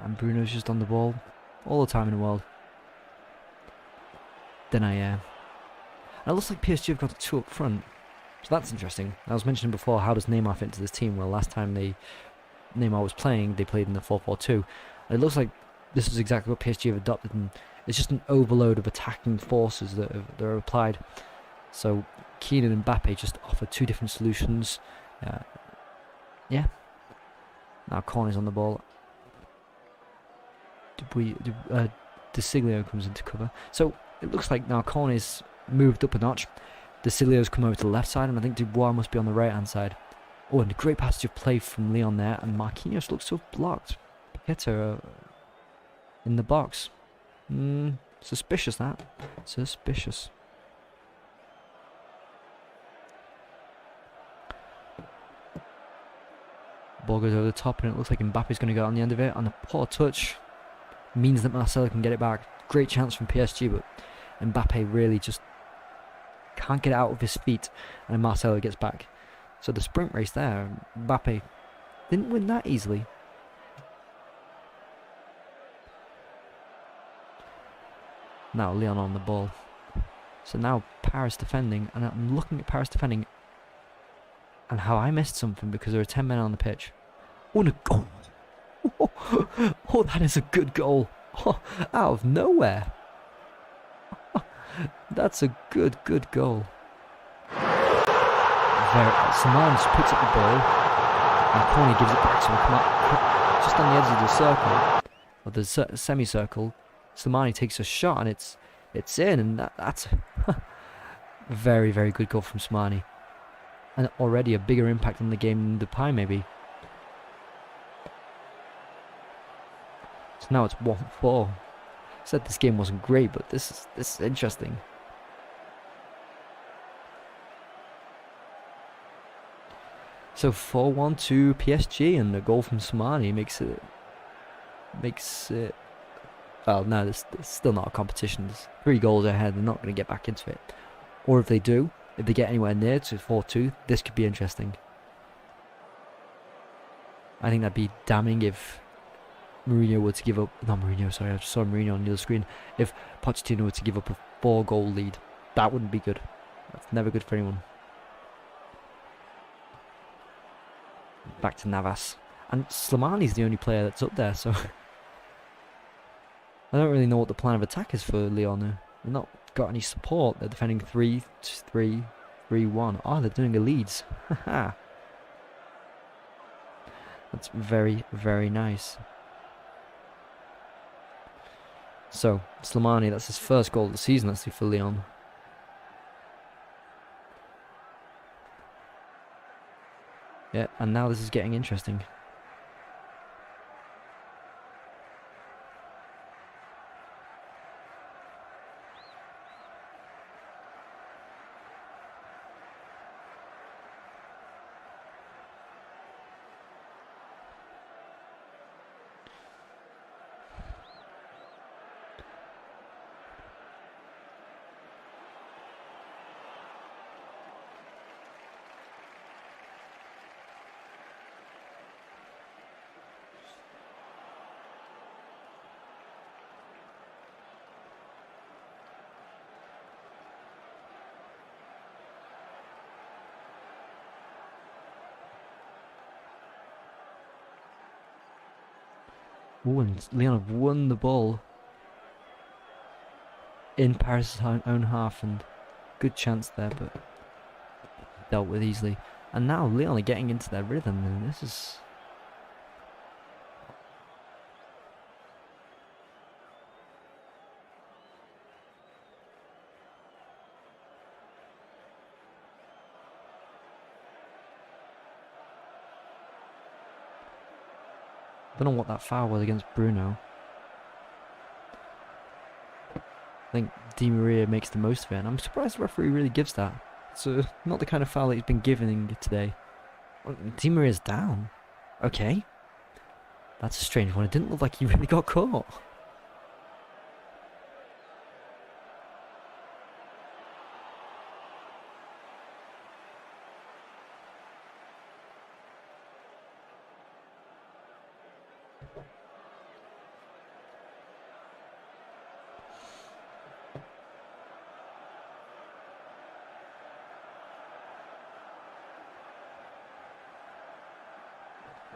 And Bruno's just on the ball. All the time in the world. And it looks like PSG have got the 2 up front. So that's interesting. I was mentioning before, how does Neymar fit into this team? Well, last time Neymar was playing, they played in the 4-4-2. And it looks like this is exactly what PSG have adopted, and it's just an overload of attacking forces that are applied. So Keane and Mbappe just offer 2 different solutions. Yeah. Now Cornet's on the ball. De Siglio comes into cover. So it looks like now Cornet's moved up a notch. De Silio's come over to the left side, and I think Dubois must be on the right hand side. Oh, and a great passage of play from Leon there, and Marquinhos looks to have blocked Paqueta in the box. Suspicious that. Suspicious. Ball goes over the top, and it looks like Mbappe's going to go on the end of it, and a poor touch means that Marcelo can get it back. Great chance from PSG, but Mbappe really just can't get it out of his feet, and Marcelo gets back. So the sprint race there, Mbappe didn't win that easily. Now Lyon on the ball. So now Paris defending, and I'm looking at Paris defending and how I missed something because there are 10 men on the pitch. Oh, and a goal! Oh, that is a good goal. Oh, out of nowhere. That's a good goal. Simon just picks up the ball, and Corny gives it back to him. Just on the edge of the circle, or the semicircle, Slimani takes a shot, and it's in, and that's a very good goal from Slimani, and already a bigger impact on the game than Depay maybe. So now it's 1-4. Said this game wasn't great, but this is interesting. So 4-1 to PSG, and the goal from Slimani makes it. Well, no, there's still not a competition. There's 3 goals ahead. They're not going to get back into it. Or if they do, if they get anywhere near to 4-2, this could be interesting. I think that'd be damning if Mourinho were to give up. Not Mourinho, sorry, I just saw Mourinho on the other screen. If Pochettino were to give up a 4-goal lead, that wouldn't be good. That's never good for anyone. Back to Navas. And Slimani's the only player that's up there, so I don't really know what the plan of attack is for Lyon. They've not got any support. They're defending 3-3-3-1. Oh, they're doing a Leeds. Haha. That's very nice. So, Slimani, that's his first goal of the season, let's see, for Lyon. Yeah, and now this is getting interesting. Ooh, and Lyon have won the ball in Paris' own half, and good chance there, but dealt with easily. And now Lyon are getting into their rhythm, and this is... Don't know what that foul was against Bruno. I think Di Maria makes the most of it, and I'm surprised the referee really gives that. It's not the kind of foul that he's been giving today. Well, Di Maria's down. Okay. That's a strange one. It didn't look like he really got caught.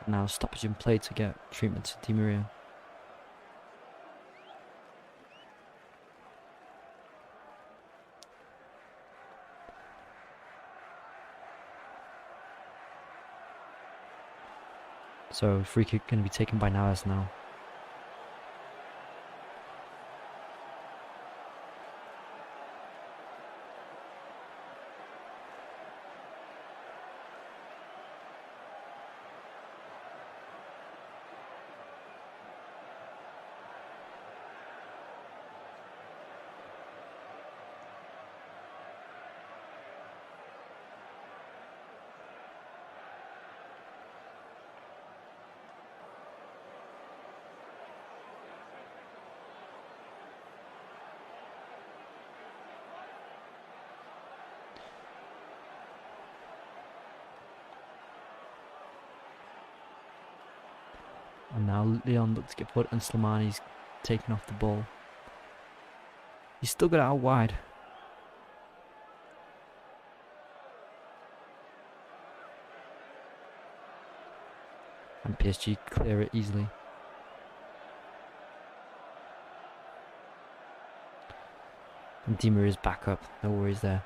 Now stoppage in play to get treatment to Di Maria. So free kick going to be taken by Navas now. And now Leon looks to get put, and Slimani's taking off the ball. He's still got it out wide. And PSG clear it easily. And Di Maria's back up, no worries there.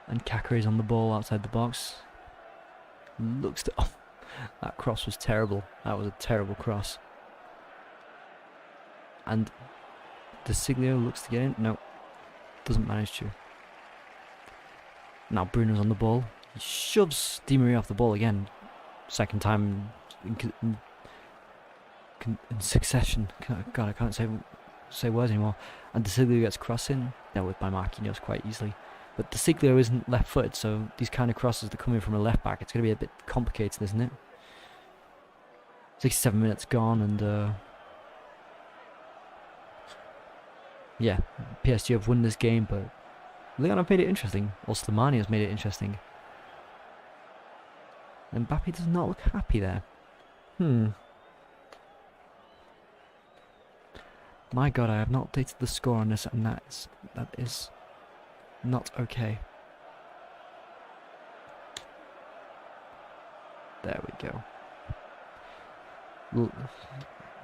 And Kaka is on the ball outside the box. Looks to... Oh, that cross was terrible. That was a terrible cross. And DeSiglio looks to get in. No, doesn't manage to. Now Bruno's on the ball. He shoves Di Maria off the ball again. Second time in succession. God, I can't say words anymore. And DeSiglio gets cross in. Dealt with by Marquinhos quite easily. But DeSiglio isn't left-footed, so these kind of crosses that come in from a left-back, it's going to be a bit complicated, isn't it? 67 minutes gone, and yeah, PSG have won this game, but Lyon have made it interesting. Or Slimani has made it interesting. And Mbappe does not look happy there. My God, I have not updated the score on this, and that is not okay. There we go.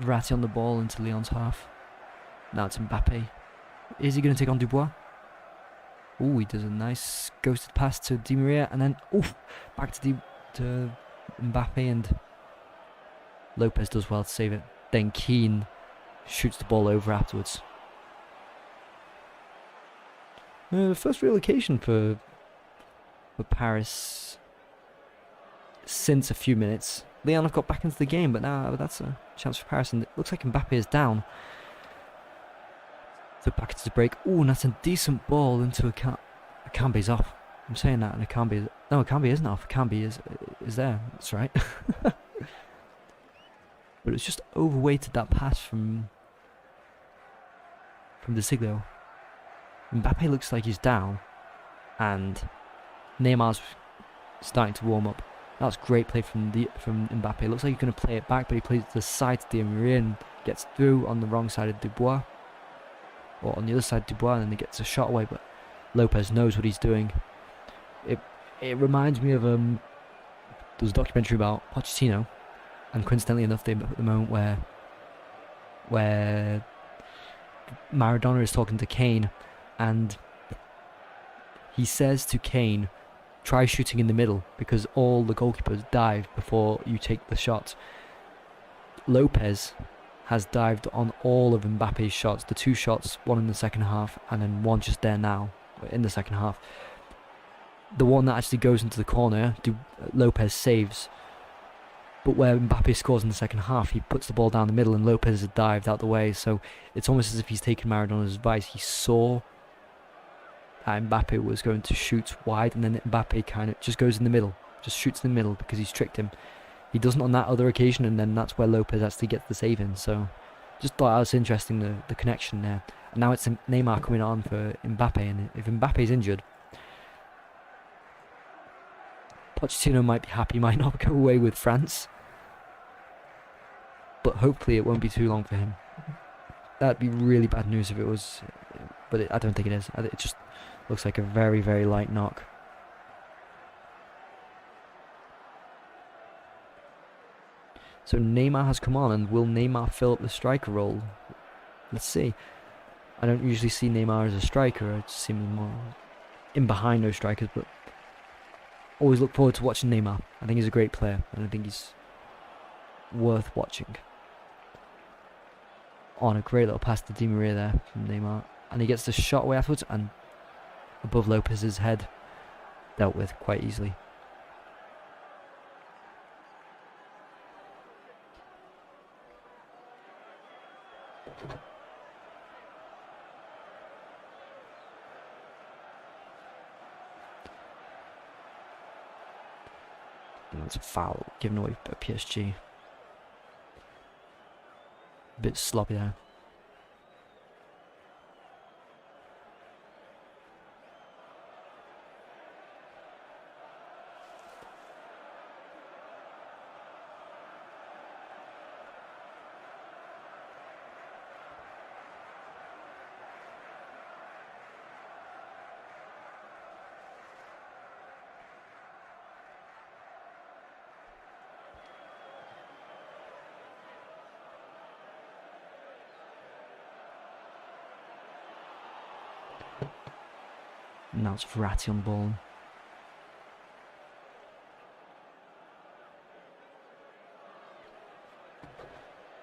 Verratti on the ball into Lyon's half. Now it's Mbappe. Is he going to take on Dubois? Oh, he does a nice ghosted pass to Di Maria, and then back to Mbappe, and Lopez does well to save it. Then Keane shoots the ball over afterwards. First real occasion for Paris since a few minutes. Lyon have got back into the game, but now that's a chance for Paris, and it looks like Mbappe is down. So back into the break. Oh, and that's a decent ball into Akambi's off. I'm saying that, and Akambi isn't off. Akambi is there. That's right. But it's just overweighted that pass from DeSiglio. Mbappe looks like he's down, and Neymar's starting to warm up. That's great play from Mbappe. Looks like he's going to play it back, but he plays to the side to Di Maria and gets through on the wrong side of Dubois, or on the other side of Dubois, and then he gets a shot away. But Lopez knows what he's doing. It reminds me of there's a documentary about Pochettino, and coincidentally enough, they at the moment where Maradona is talking to Kane. And he says to Kane, try shooting in the middle, because all the goalkeepers dive before you take the shot. Lopez has dived on all of Mbappe's shots, the 2 shots, one in the second half, and then one just there now, in the second half. The one that actually goes into the corner, Lopez saves. But where Mbappe scores in the second half, he puts the ball down the middle and Lopez has dived out the way. So it's almost as if he's taken Maradona's advice. He saw that Mbappe was going to shoot wide, and then Mbappe kind of just goes in the middle, just shoots in the middle because he's tricked him. He doesn't on that other occasion, and then that's where Lopez actually gets the save in. So just thought that was interesting, the connection there. And now it's Neymar coming on for Mbappe, and if Mbappe's injured, Pochettino might be happy, might not go away with France, but hopefully it won't be too long for him. That'd be really bad news if it was, but I don't think it is. It just looks like a very, very light knock. So Neymar has come on, and will Neymar fill up the striker role? Let's see. I don't usually see Neymar as a striker. I just see him more in behind those strikers, but always look forward to watching Neymar. I think he's a great player, and I think he's worth watching. On a great little pass to Di Maria there from Neymar, and he gets the shot away afterwards, and above Lopez's head, dealt with quite easily. That's a foul given away by PSG. A bit sloppy there. Now it's Verratti on the ball.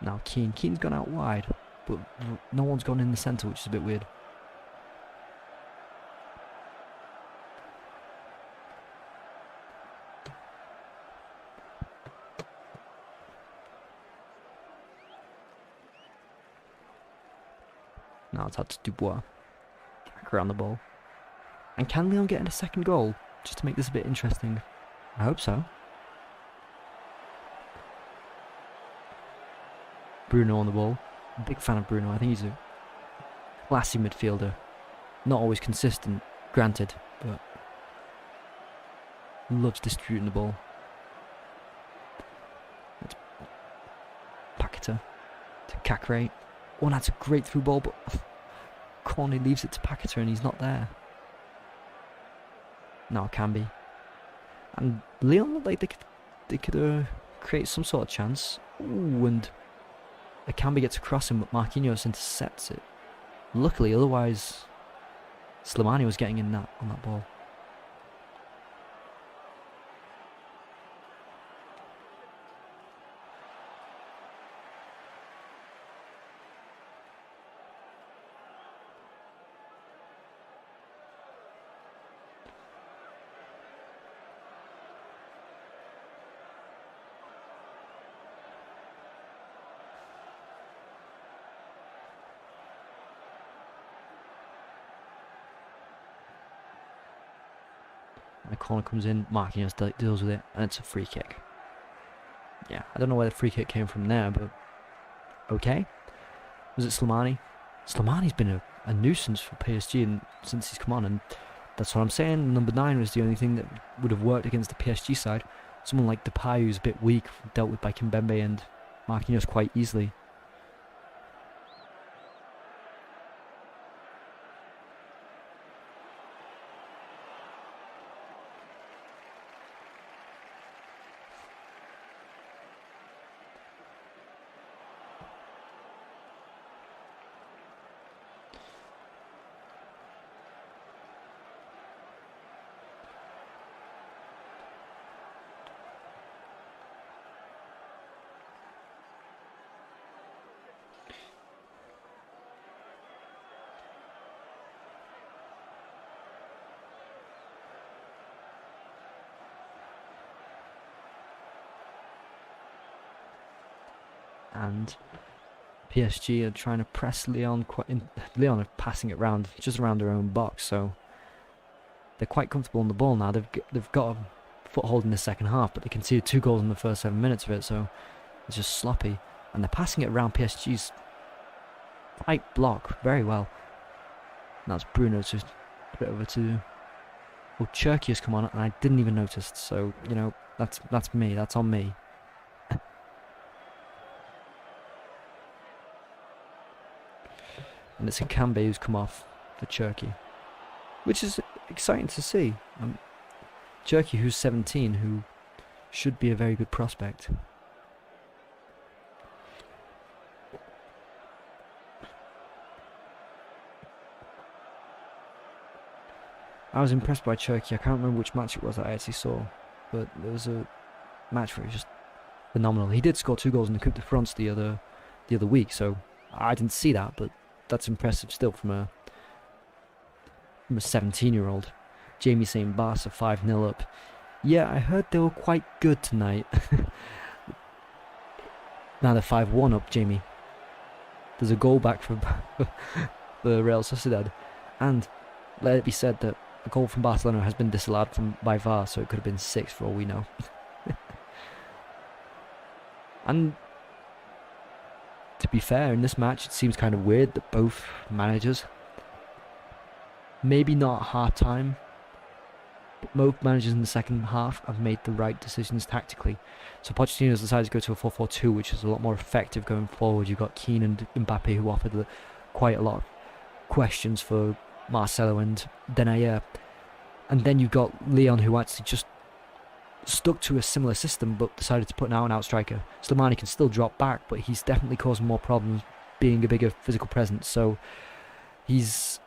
Now Keane. Keane's gone out wide, but no one's gone in the centre, which is a bit weird. Now it's out to Dubois. Back around the ball. And can Lyon get in a second goal, just to make this a bit interesting? I hope so. Bruno on the ball. Big fan of Bruno. I think he's a classy midfielder. Not always consistent, granted, but loves distributing the ball. That's Paqueta to Cacré. Oh, that's a great through ball, but Cornet leaves it to Paqueta and he's not there. Now it can be. And Lyon looked like they could create some sort of chance. Ooh, and Akambi gets across him, but Marquinhos intercepts it. Luckily, otherwise Slimani was getting in that on that ball. And the corner comes in, Marquinhos deals with it, and it's a free kick. Yeah, I don't know where the free kick came from there, but okay. Was it Slimani? Slimani's been a nuisance for PSG since he's come on, and that's what I'm saying. Number 9 was the only thing that would have worked against the PSG side. Someone like Depay, who's a bit weak, dealt with by Kimpembe and Marquinhos quite easily. And PSG are trying to press Lyon. Lyon are passing it round, just around their own box, so they're quite comfortable on the ball now. They've got a foothold in the second half, but they conceded 2 goals in the first 7 minutes of it, so it's just sloppy. And they're passing it around PSG's tight block very well. And that's Bruno to put it over to. Oh, Cherki has come on, and I didn't even notice. So you know, that's me. That's on me. And it's Akambi who's come off for Cherki, which is exciting to see. Cherki, who's 17, who should be a very good prospect. I was impressed by Cherki. I can't remember which match it was that I actually saw, but there was a match where he was just phenomenal. He did score 2 goals in the Coupe de France the other week, so I didn't see that, but that's impressive still from a 17-year-old. Jamie saying Barca 5-0 up. Yeah, I heard they were quite good tonight. Now they're 5-1 up, Jamie. There's a goal back for the Real Sociedad. And let it be said that a goal from Barcelona has been disallowed by VAR, so it could have been 6 for all we know. And to be fair, in this match, it seems kind of weird that both managers, maybe not at half-time, but both managers in the second half have made the right decisions tactically. So Pochettino's decided to go to a 4-4-2, which is a lot more effective going forward. You've got Keane and Mbappe, who offered quite a lot of questions for Marcelo and Denayer. And then you've got Lyon, who actually just stuck to a similar system, but decided to put an out-and-out striker. Slimani can still drop back, but he's definitely causing more problems being a bigger physical presence. So it's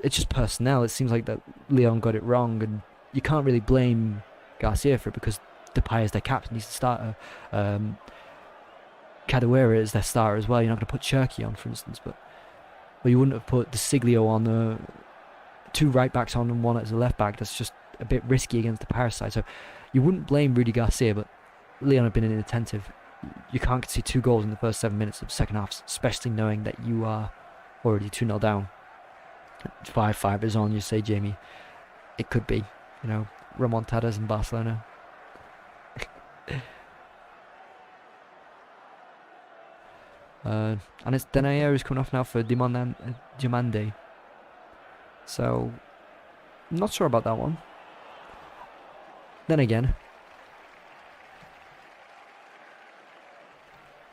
just personnel. It seems like that Lyon got it wrong, and you can't really blame Garcia for it because Depay is their captain. He's the starter. Cadewera is their starter as well. You're not going to put Cherky on, for instance, but you wouldn't have put De Siglio on, 2 right backs on and 1 as a left back. That's just a bit risky against the Paris side. So you wouldn't blame Rudy Garcia, but Lyon have been inattentive. You can't see 2 goals in the first 7 minutes of the second half, especially knowing that you are already 2-0 down. 5-5 is on, you say, Jamie. It could be, remontadas in Barcelona. And it's Denayer who's coming off now for Diomande. So, I'm not sure about that one. Then again,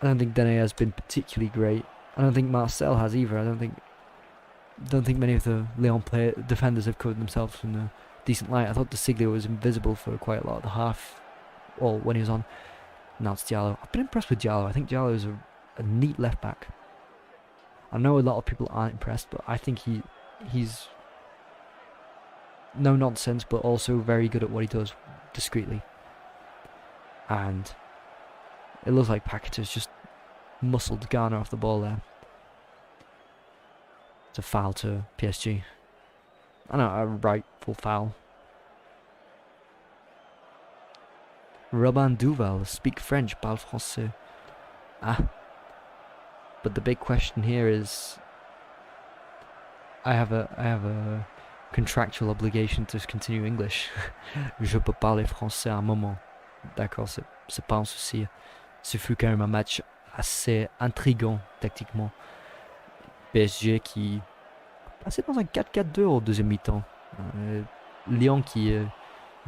I don't think Denayer has been particularly great. I don't think Marcel has either. I don't think many of the Lyon defenders have covered themselves in a decent light. I thought De Siglio was invisible for quite a lot of the half, or when he was on. Now it's Diallo. I've been impressed with Diallo. I think Diallo is a neat left back. I know a lot of people aren't impressed, but I think he's no nonsense, but also very good at what he does discreetly. And it looks like Paqueta's just muscled Garner off the ball there. It's a foul to PSG. I know, a rightful foul. Robin Duval, speak French, parle français. But the big question here is, I have a contractual obligation to continue English. Je peux parler français à un moment. D'accord, c'est pas un souci. Ce fut quand même un match assez intriguant tactiquement. PSG qui passait dans un 4-4-2 au deuxième mi-temps. Lyon qui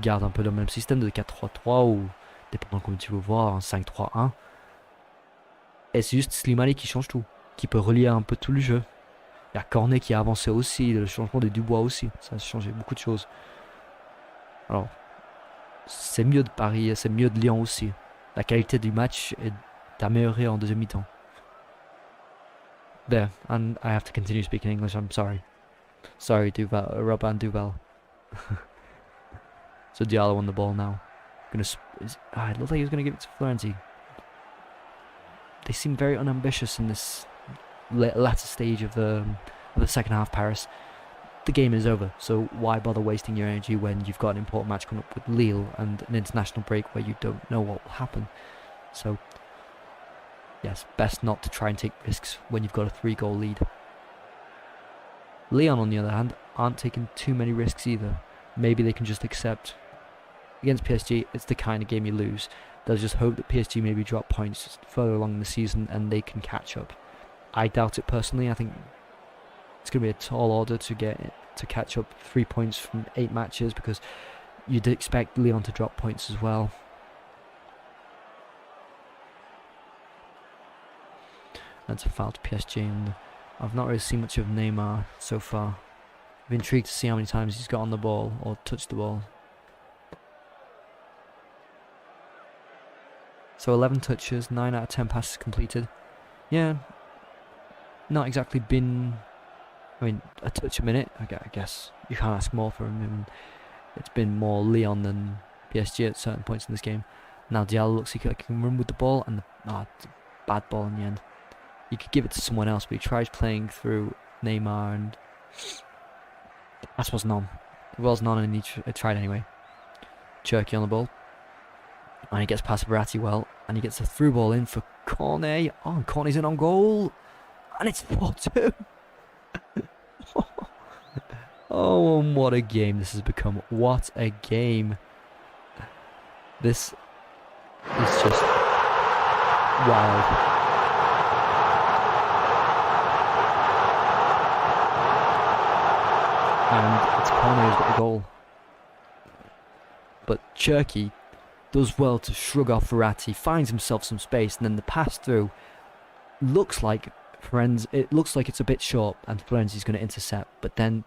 garde un peu le même système de 4-3-3 ou, dépendant comme tu veux voir, un 5-3-1. Et c'est juste Slimani qui change tout, qui peut relier un peu tout le jeu. Il y a Cornet qui a avancé aussi, le changement des Dubois aussi, ça a changé beaucoup de choses. Alors, c'est mieux de Paris, c'est mieux de Lyon aussi. La qualité du match est améliorée en deuxième mi-temps. There, and I have to continue speaking English, I'm sorry. Sorry, Duval, Robin Duval. So Diallo on the ball now. It looked like he was going to give it to Florenzi. They seem very unambitious in this latter stage of the second half, Paris. The game is over, so why bother wasting your energy when you've got an important match coming up with Lille and an international break where you don't know what will happen. So, yes, best not to try and take risks when you've got a 3-goal lead. Lyon, on the other hand, aren't taking too many risks either. Maybe they can just accept. Against PSG, it's the kind of game you lose. They'll just hope that PSG maybe drop points further along in the season and they can catch up. I doubt it personally. I think it's going to be a tall order to catch up 3 points from 8 matches, because you'd expect Lyon to drop points as well. That's a foul to PSG, and I've not really seen much of Neymar so far. I'm intrigued to see how many times he's got on the ball or touched the ball. So 11 touches, 9 out of 10 passes completed. Yeah, not exactly been, a touch a minute. I guess you can't ask more from him. It's been more Lyon than PSG at certain points in this game. Now Diallo looks like he can run with the ball, and it's a bad ball in the end. You could give it to someone else, but he tries playing through Neymar, and the pass wasn't on. It wasn't on, and he tried anyway. Cherky on the ball. And he gets past Verratti well, and he gets a through ball in for Cornet. Oh, and Cornet's in on goal, and it's 4-2. Oh, and what a game this has become. What a game. This is just wild. And it's Cornet who's got the goal. But Cherky does well to shrug off Verratti, finds himself some space, and then the pass through looks like it looks like it's a bit short, and Florenzi's going to intercept, but then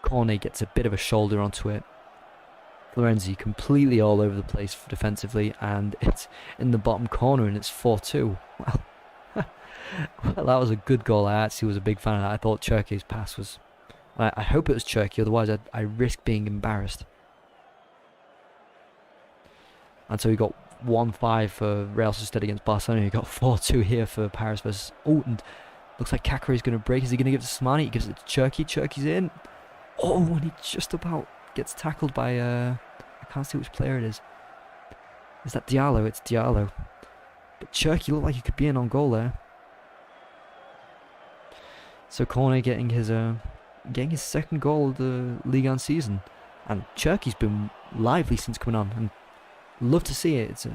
Cornet gets a bit of a shoulder onto it. Florenzi completely all over the place defensively, and it's in the bottom corner, and it's 4-2. Well, well, that was a good goal. I actually was a big fan of that. I thought Cherky's pass was... I hope it was Cherky, otherwise I risk being embarrassed. And so we got 1-5 for Real Sociedad against Barcelona. We got 4-2 here for Paris versus... Oh, and looks like Kakare is going to break. Is he going to give it to Slimani? He gives it to Cherky. Cherky's in. Oh, and he just about gets tackled by... I can't see which player it is. Is that Diallo? It's Diallo. But Cherky looked like he could be in on goal there. So Cornet getting his second goal of the Ligue 1 season. And Cherky's been lively since coming on. And love to see it. It's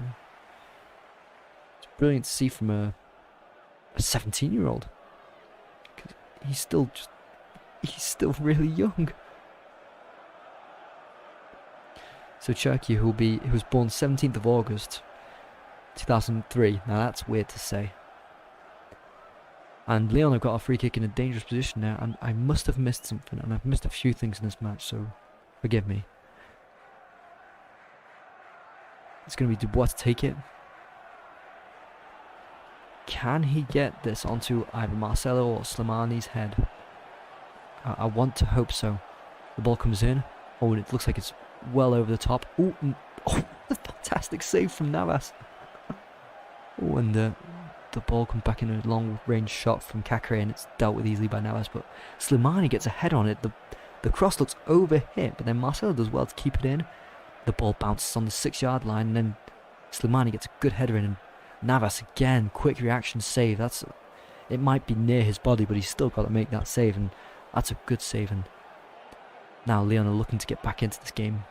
brilliant to see from a 17-year-old. He's still really young. So Cherky, who was born 17th of August 2003. Now that's weird to say. And Lyon have got a free kick in a dangerous position now, and I must have missed something, and I've missed a few things in this match, so forgive me. It's going to be Dubois to take it. Can he get this onto either Marcelo or Slimani's head? I want to hope so. The ball comes in. Oh, and it looks like it's well over the top. Ooh, oh, a fantastic save from Navas. Oh, and the ball comes back in a long-range shot from Kakare, and it's dealt with easily by Navas. But Slimani gets a head on it. The cross looks overhit, but then Marcelo does well to keep it in. The ball bounces on the 6-yard line, and then Slimani gets a good header in, and Navas again, quick reaction save. It might be near his body, but he's still got to make that save, and that's a good save. And now Lyon are looking to get back into this game.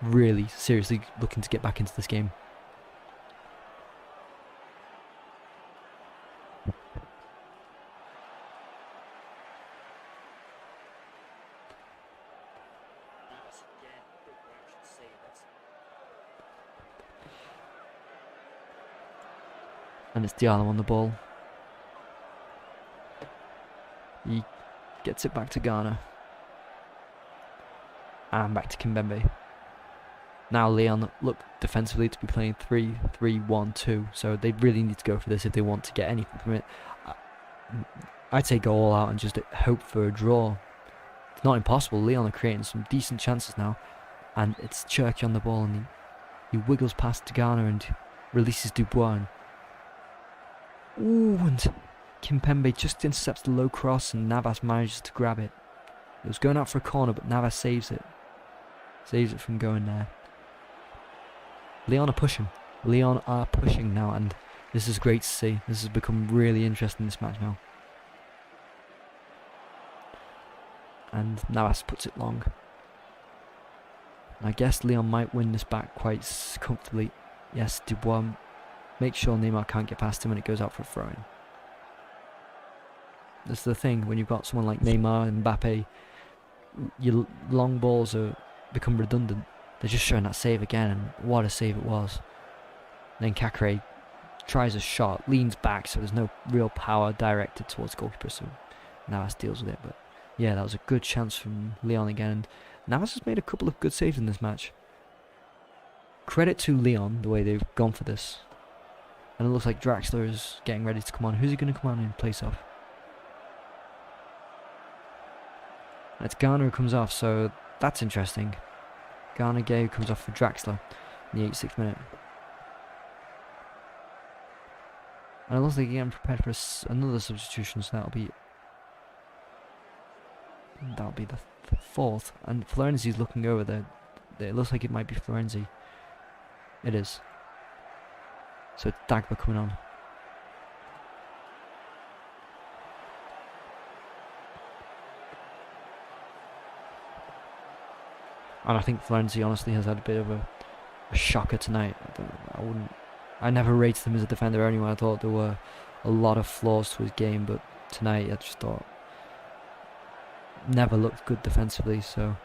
Really, seriously looking to get back into this game. And it's Diallo on the ball. He gets it back to Ghana. And back to Kimpembe. Now Lyon look defensively to be playing 3-3-1-2. So they really need to go for this if they want to get anything from it. I'd say go all out and just hope for a draw. It's not impossible. Lyon are creating some decent chances now. And it's Cherky on the ball, and he wiggles past to Ghana and releases Dubois. Ooh, and Kimpembe just intercepts the low cross, and Navas manages to grab it. It was going out for a corner, but Navas saves it. Saves it from going there. Lyon are pushing. Lyon are pushing now, and this is great to see. This has become really interesting, this match now. And Navas puts it long. I guess Lyon might win this back quite comfortably. Yes, Dubois. Make sure Neymar can't get past him when it goes out for a throw-in. That's the thing, when you've got someone like Neymar and Mbappe, your long balls become redundant. They're just showing that save again, and what a save it was. Then Kakare tries a shot, leans back, so there's no real power directed towards the goalkeeper, so Navas deals with it. But yeah, that was a good chance from Lyon again, and Navas has made a couple of good saves in this match. Credit to Lyon, the way they've gone for this. And it looks like Draxler is getting ready to come on. Who's he going to come on in place of? It's Ghana who comes off, so that's interesting. Ghana Gay comes off for Draxler in the 86th minute. And it looks like again prepared for another substitution, so that'll be the fourth. And Florenzi's looking over there. It looks like it might be Florenzi. It is. So it's Dagba coming on. And I think Florenzi honestly has had a bit of a shocker tonight. I never rated him as a defender anyway. I thought there were a lot of flaws to his game, but tonight I just thought never looked good defensively. So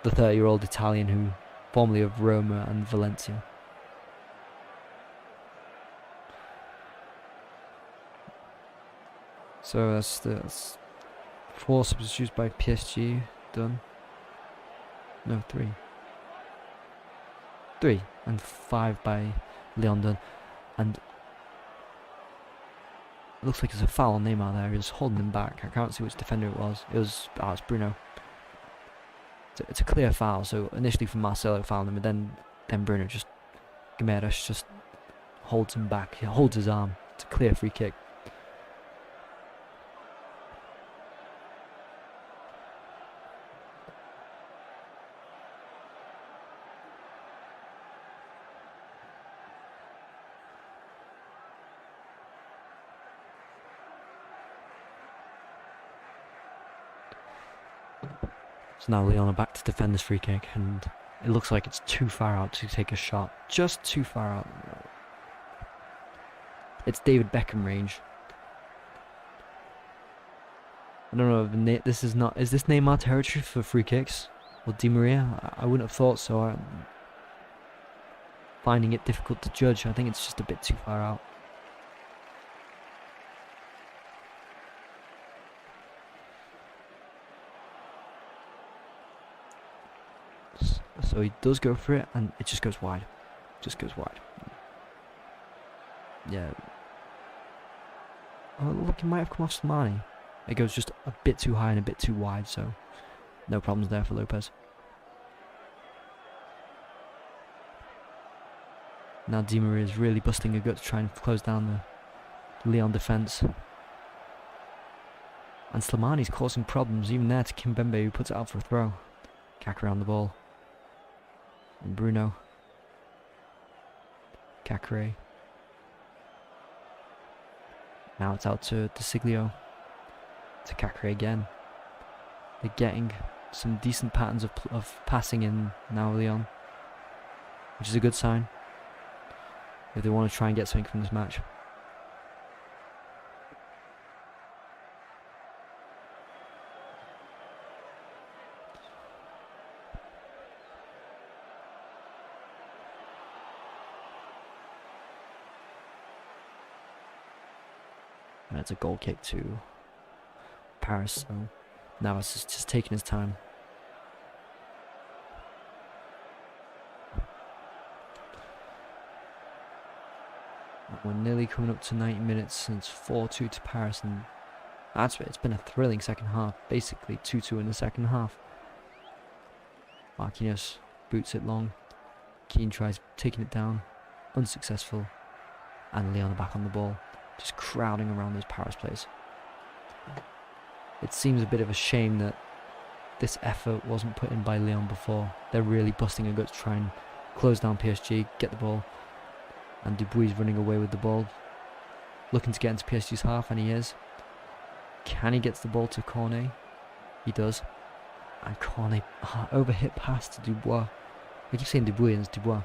the 30-year-old Italian, who formerly of Roma and Valencia. So that's 4 substitutes by PSG done. No, 3. 3 and 5 by Lyon done. And it looks like there's a foul on Neymar there. He's holding him back. I can't see which defender it was. It's Bruno. It's a clear foul. So initially from Marcelo fouling him, and then Bruno Guimaraes just holds him back. He holds his arm. It's a clear free kick. So now Lyon are back to defend this free kick, and it looks like it's too far out to take a shot. Just too far out. It's David Beckham range. I don't know if this is not... Is this Neymar territory for free kicks? Or Di Maria? I wouldn't have thought so. I'm finding it difficult to judge. I think it's just a bit too far out. So he does go for it, and it just goes wide. Just goes wide. Yeah. Oh, look, it might have come off Slimani. It goes just a bit too high and a bit too wide, so no problems there for Lopez. Now Di Maria is really busting a gut to try and close down the Lyon defence. And Slimani's causing problems even there to Kimpembe, who puts it out for a throw. Kakare on the ball. And Bruno. Kakare. Now it's out to Siglio. To Kakare again. They're getting some decent patterns of passing in now, Lyon, which is a good sign if they want to try and get something from this match. And it's a goal kick to Paris, so now it's just taking his time. We're nearly coming up to 90 minutes since 4-2 to Paris, and that's it. It's been a thrilling second half. Basically 2-2 in the second half. Marquinhos boots it long. Keane tries taking it down. Unsuccessful. And Lyon back on the ball. Just crowding around those Paris players. It seems a bit of a shame that this effort wasn't put in by Lyon before. They're really busting a gut to try and close down PSG, get the ball. And Dubuis running away with the ball. Looking to get into PSG's half, and he is. Can he get the ball to Cornet? He does. And Cornet, overhit pass to Dubois. I keep saying Dubuis and it's Dubois.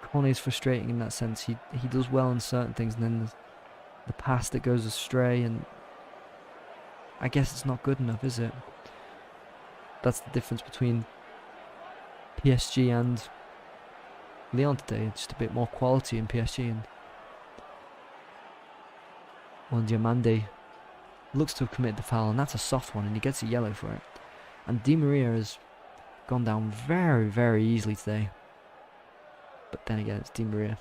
Cornet's frustrating in that sense. He does well in certain things, and then the pass that goes astray, and I guess it's not good enough, is it? That's the difference between PSG and Lyon today. It's just a bit more quality in PSG, and Diomande looks to have committed the foul, and that's a soft one, and he gets a yellow for it. And Di Maria has gone down very, very easily today. But then again, it's Di Maria.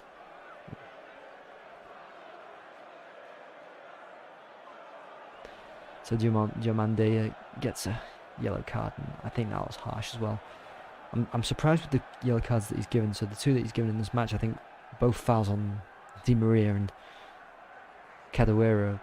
So Diomande gets a yellow card, and I think that was harsh as well. I'm surprised with the yellow cards that he's given. So the 2 that he's given in this match, I think both fouls on Di Maria and Cadewera.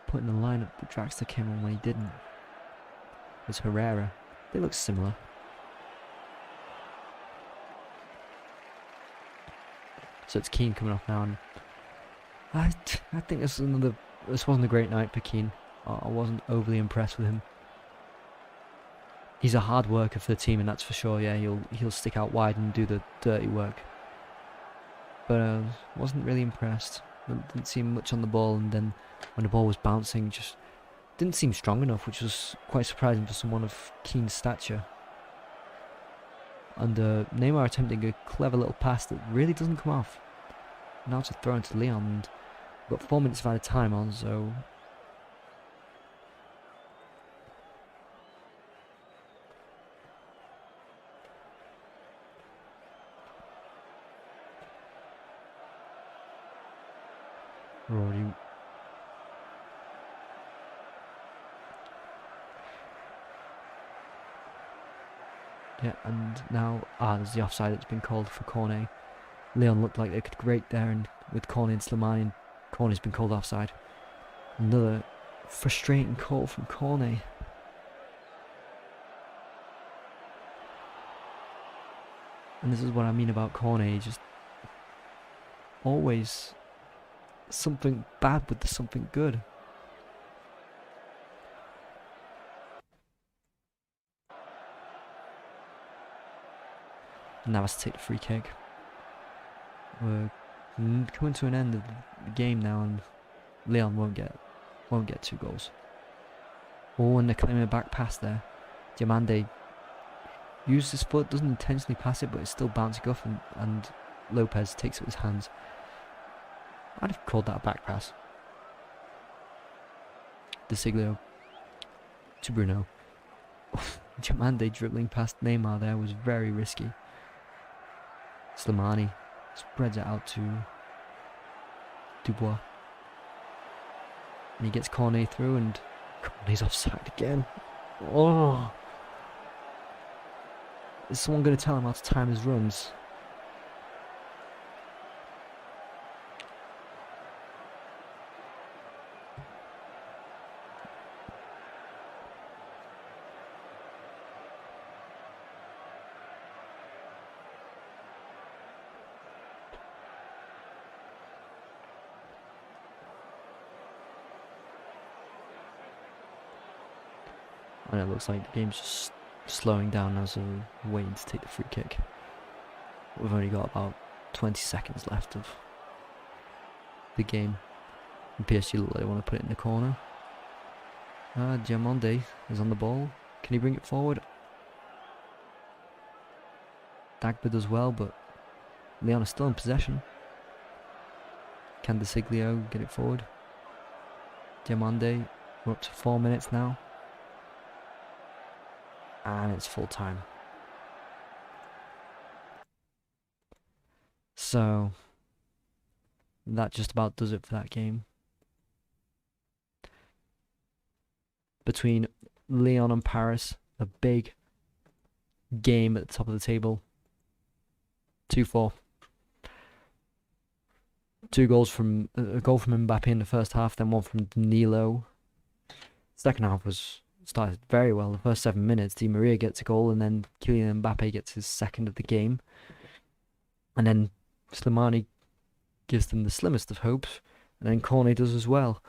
Putting the lineup that Draxler came on when he didn't was Herrera. They look similar. So it's Keane coming off now, and I think this wasn't a great night for Keane. I wasn't overly impressed with him. He's a hard worker for the team, and that's for sure. Yeah, he'll stick out wide and do the dirty work. But I wasn't really impressed. Didn't see much on the ball, and then when the ball was bouncing, just didn't seem strong enough, which was quite surprising for someone of Keane's stature. And Neymar attempting a clever little pass that really doesn't come off. Now to throw into Lyon, and we've got 4 minutes of added time on, so we're already. Yeah, and now there's the offside that's been called for Cornet. Lyon looked like they could break there, and with Cornet and Slimani, and Cornet's been called offside. Another frustrating call from Cornet. And this is what I mean about Cornet, just always something bad with something good. Now let's take the free kick. We're coming to an end of the game now, and Lyon won't get 2 goals. Oh, and they're claiming a back pass there. Diamande uses his foot, doesn't intentionally pass it, but it's still bouncing off, and Lopez takes it with his hands. I'd have called that a back pass. De Siglio to Bruno. Diamande dribbling past Neymar there was very risky. Slimani spreads it out to Dubois. And he gets Cornet through, and Cornet's offside again. Oh! Is someone going to tell him how to time his runs? And it looks like the game's just slowing down as we're waiting to take the free kick. We've only got about 20 seconds left of the game. And PSG look like they want to put it in the corner. Diamande is on the ball. Can he bring it forward? Dagba does well, but Lyon is still in possession. Can De Siglio get it forward? Diamande, we're up to 4 minutes now. And it's full time. So that just about does it for that game. Between Lyon and Paris, a big game at the top of the table. 2-4. 2 goals from a goal from Mbappe in the first half, then one from Danilo. Second half started very well. The first 7 minutes, Di Maria gets a goal, and then Kylian Mbappe gets his second of the game. And then Slimani gives them the slimmest of hopes, and then Cornet does as well.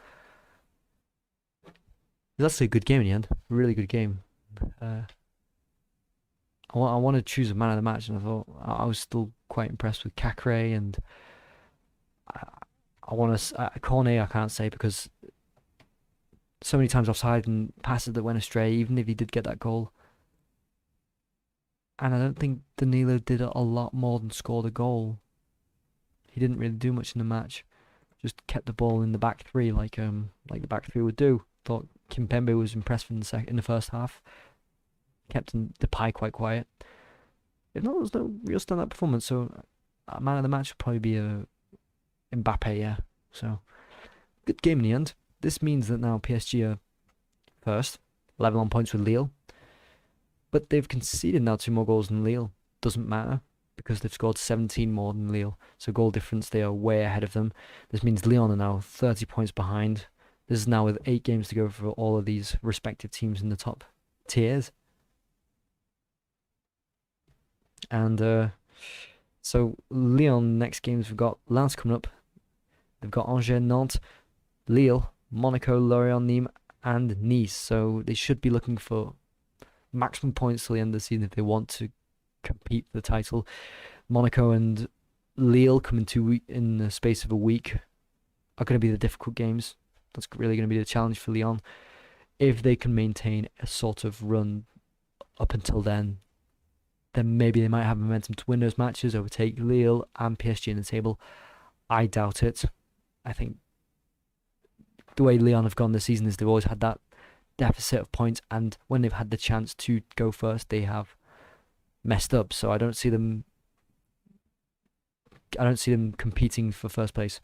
That's a good game in the end. A really good game. I want to choose a man of the match, and I thought I was still quite impressed with Cacré, and I want to Cornet. I can't say because so many times offside and passes that went astray, even if he did get that goal. And I don't think Danilo did a lot more than score the goal. He didn't really do much in the match. Just kept the ball in the back three like the back three would do. Thought Kimpembe was impressive in the first half. Kept the pie quite quiet. If not, there was no real standout performance. So a man of the match would probably be Mbappe, yeah. So good game in the end. This means that now PSG are first, level on points with Lille. But they've conceded now 2 more goals than Lille. Doesn't matter because they've scored 17 more than Lille. So goal difference, they are way ahead of them. This means Lyon are now 30 points behind. This is now with 8 games to go for all of these respective teams in the top tiers. And So Lyon next games we've got Lens coming up. They've got Angers, Nantes, Lille, Monaco, Lorient, Nîmes, and Nice. So they should be looking for maximum points till the end of the season if they want to compete for the title. Monaco and Lille coming in the space of a week are going to be the difficult games. That's really going to be the challenge for Lyon. If they can maintain a sort of run up until then maybe they might have momentum to win those matches, overtake Lille and PSG in the table. I doubt it. I think the way Lyon have gone this season is they've always had that deficit of points, and when they've had the chance to go first, they have messed up. So I don't see them competing for first place.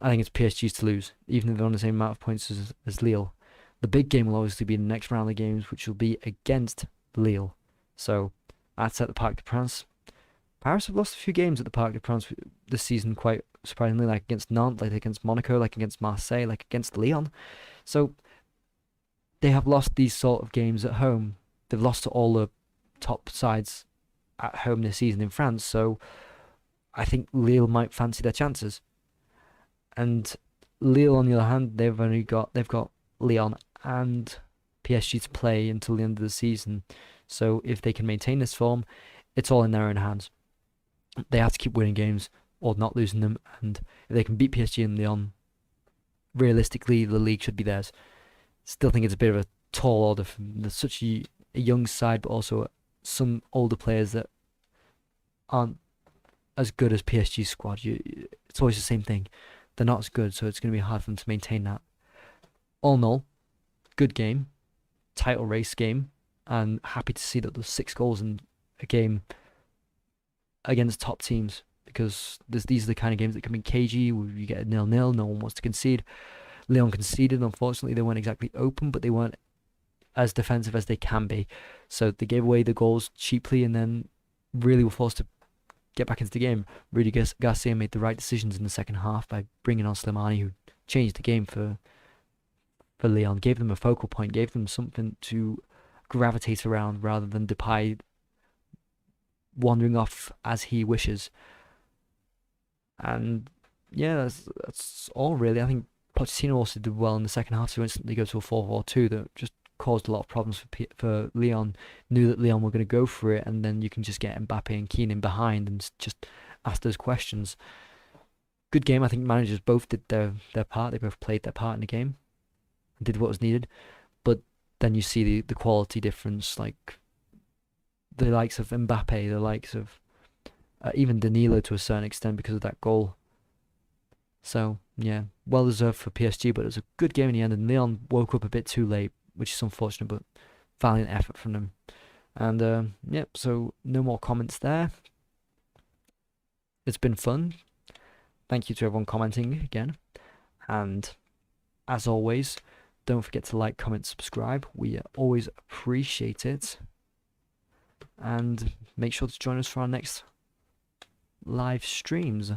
I think it's PSG's to lose, even if they're on the same amount of points as Lille. The big game will obviously be the next round of games, which will be against Lille. So that's at the Parc des Princes. Paris have lost a few games at the Parc des Princes this season, quite surprisingly, like against Nantes, like against Monaco, like against Marseille, like against Lyon. So they have lost these sort of games at home. They've lost to all the top sides at home this season in France. So I think Lille might fancy their chances. And Lille, on the other hand, they've got Lyon and PSG to play until the end of the season. So if they can maintain this form, it's all in their own hands. They have to keep winning games or not losing them, and if they can beat PSG and Lyon, realistically, the league should be theirs. Still think it's a bit of a tall order from such a young side, but also some older players that aren't as good as PSG's squad. It's always the same thing. They're not as good, so it's going to be hard for them to maintain that. All in all, good game, title race game, and happy to see that there's 6 goals in a game against top teams, because these are the kind of games that can be cagey, where you get a 0-0, no one wants to concede. Lyon conceded, unfortunately they weren't exactly open, but they weren't as defensive as they can be. So they gave away the goals cheaply and then really were forced to get back into the game. Rudy Garcia made the right decisions in the second half by bringing on Slimani, who changed the game for Lyon, gave them a focal point, gave them something to gravitate around rather than Depay wandering off as he wishes. And yeah, that's all really. I think Pochettino also did well in the second half to instantly go to a 4-4-2 that just caused a lot of problems for Lyon. Knew that Lyon were going to go for it, and then you can just get Mbappe and Keane in behind and just ask those questions. Good game. I think managers both did their part. They both played their part in the game and did what was needed. But then you see the quality difference, like the likes of Mbappe, the likes of even Danilo to a certain extent because of that goal. So yeah, well deserved for PSG, but it was a good game in the end, and Lyon woke up a bit too late, which is unfortunate, but valiant effort from them. And yep, so no more comments there. It's been fun. Thank you to everyone commenting again, and as always, don't forget to like, comment, subscribe. We always appreciate it, and make sure to join us for our next live streams.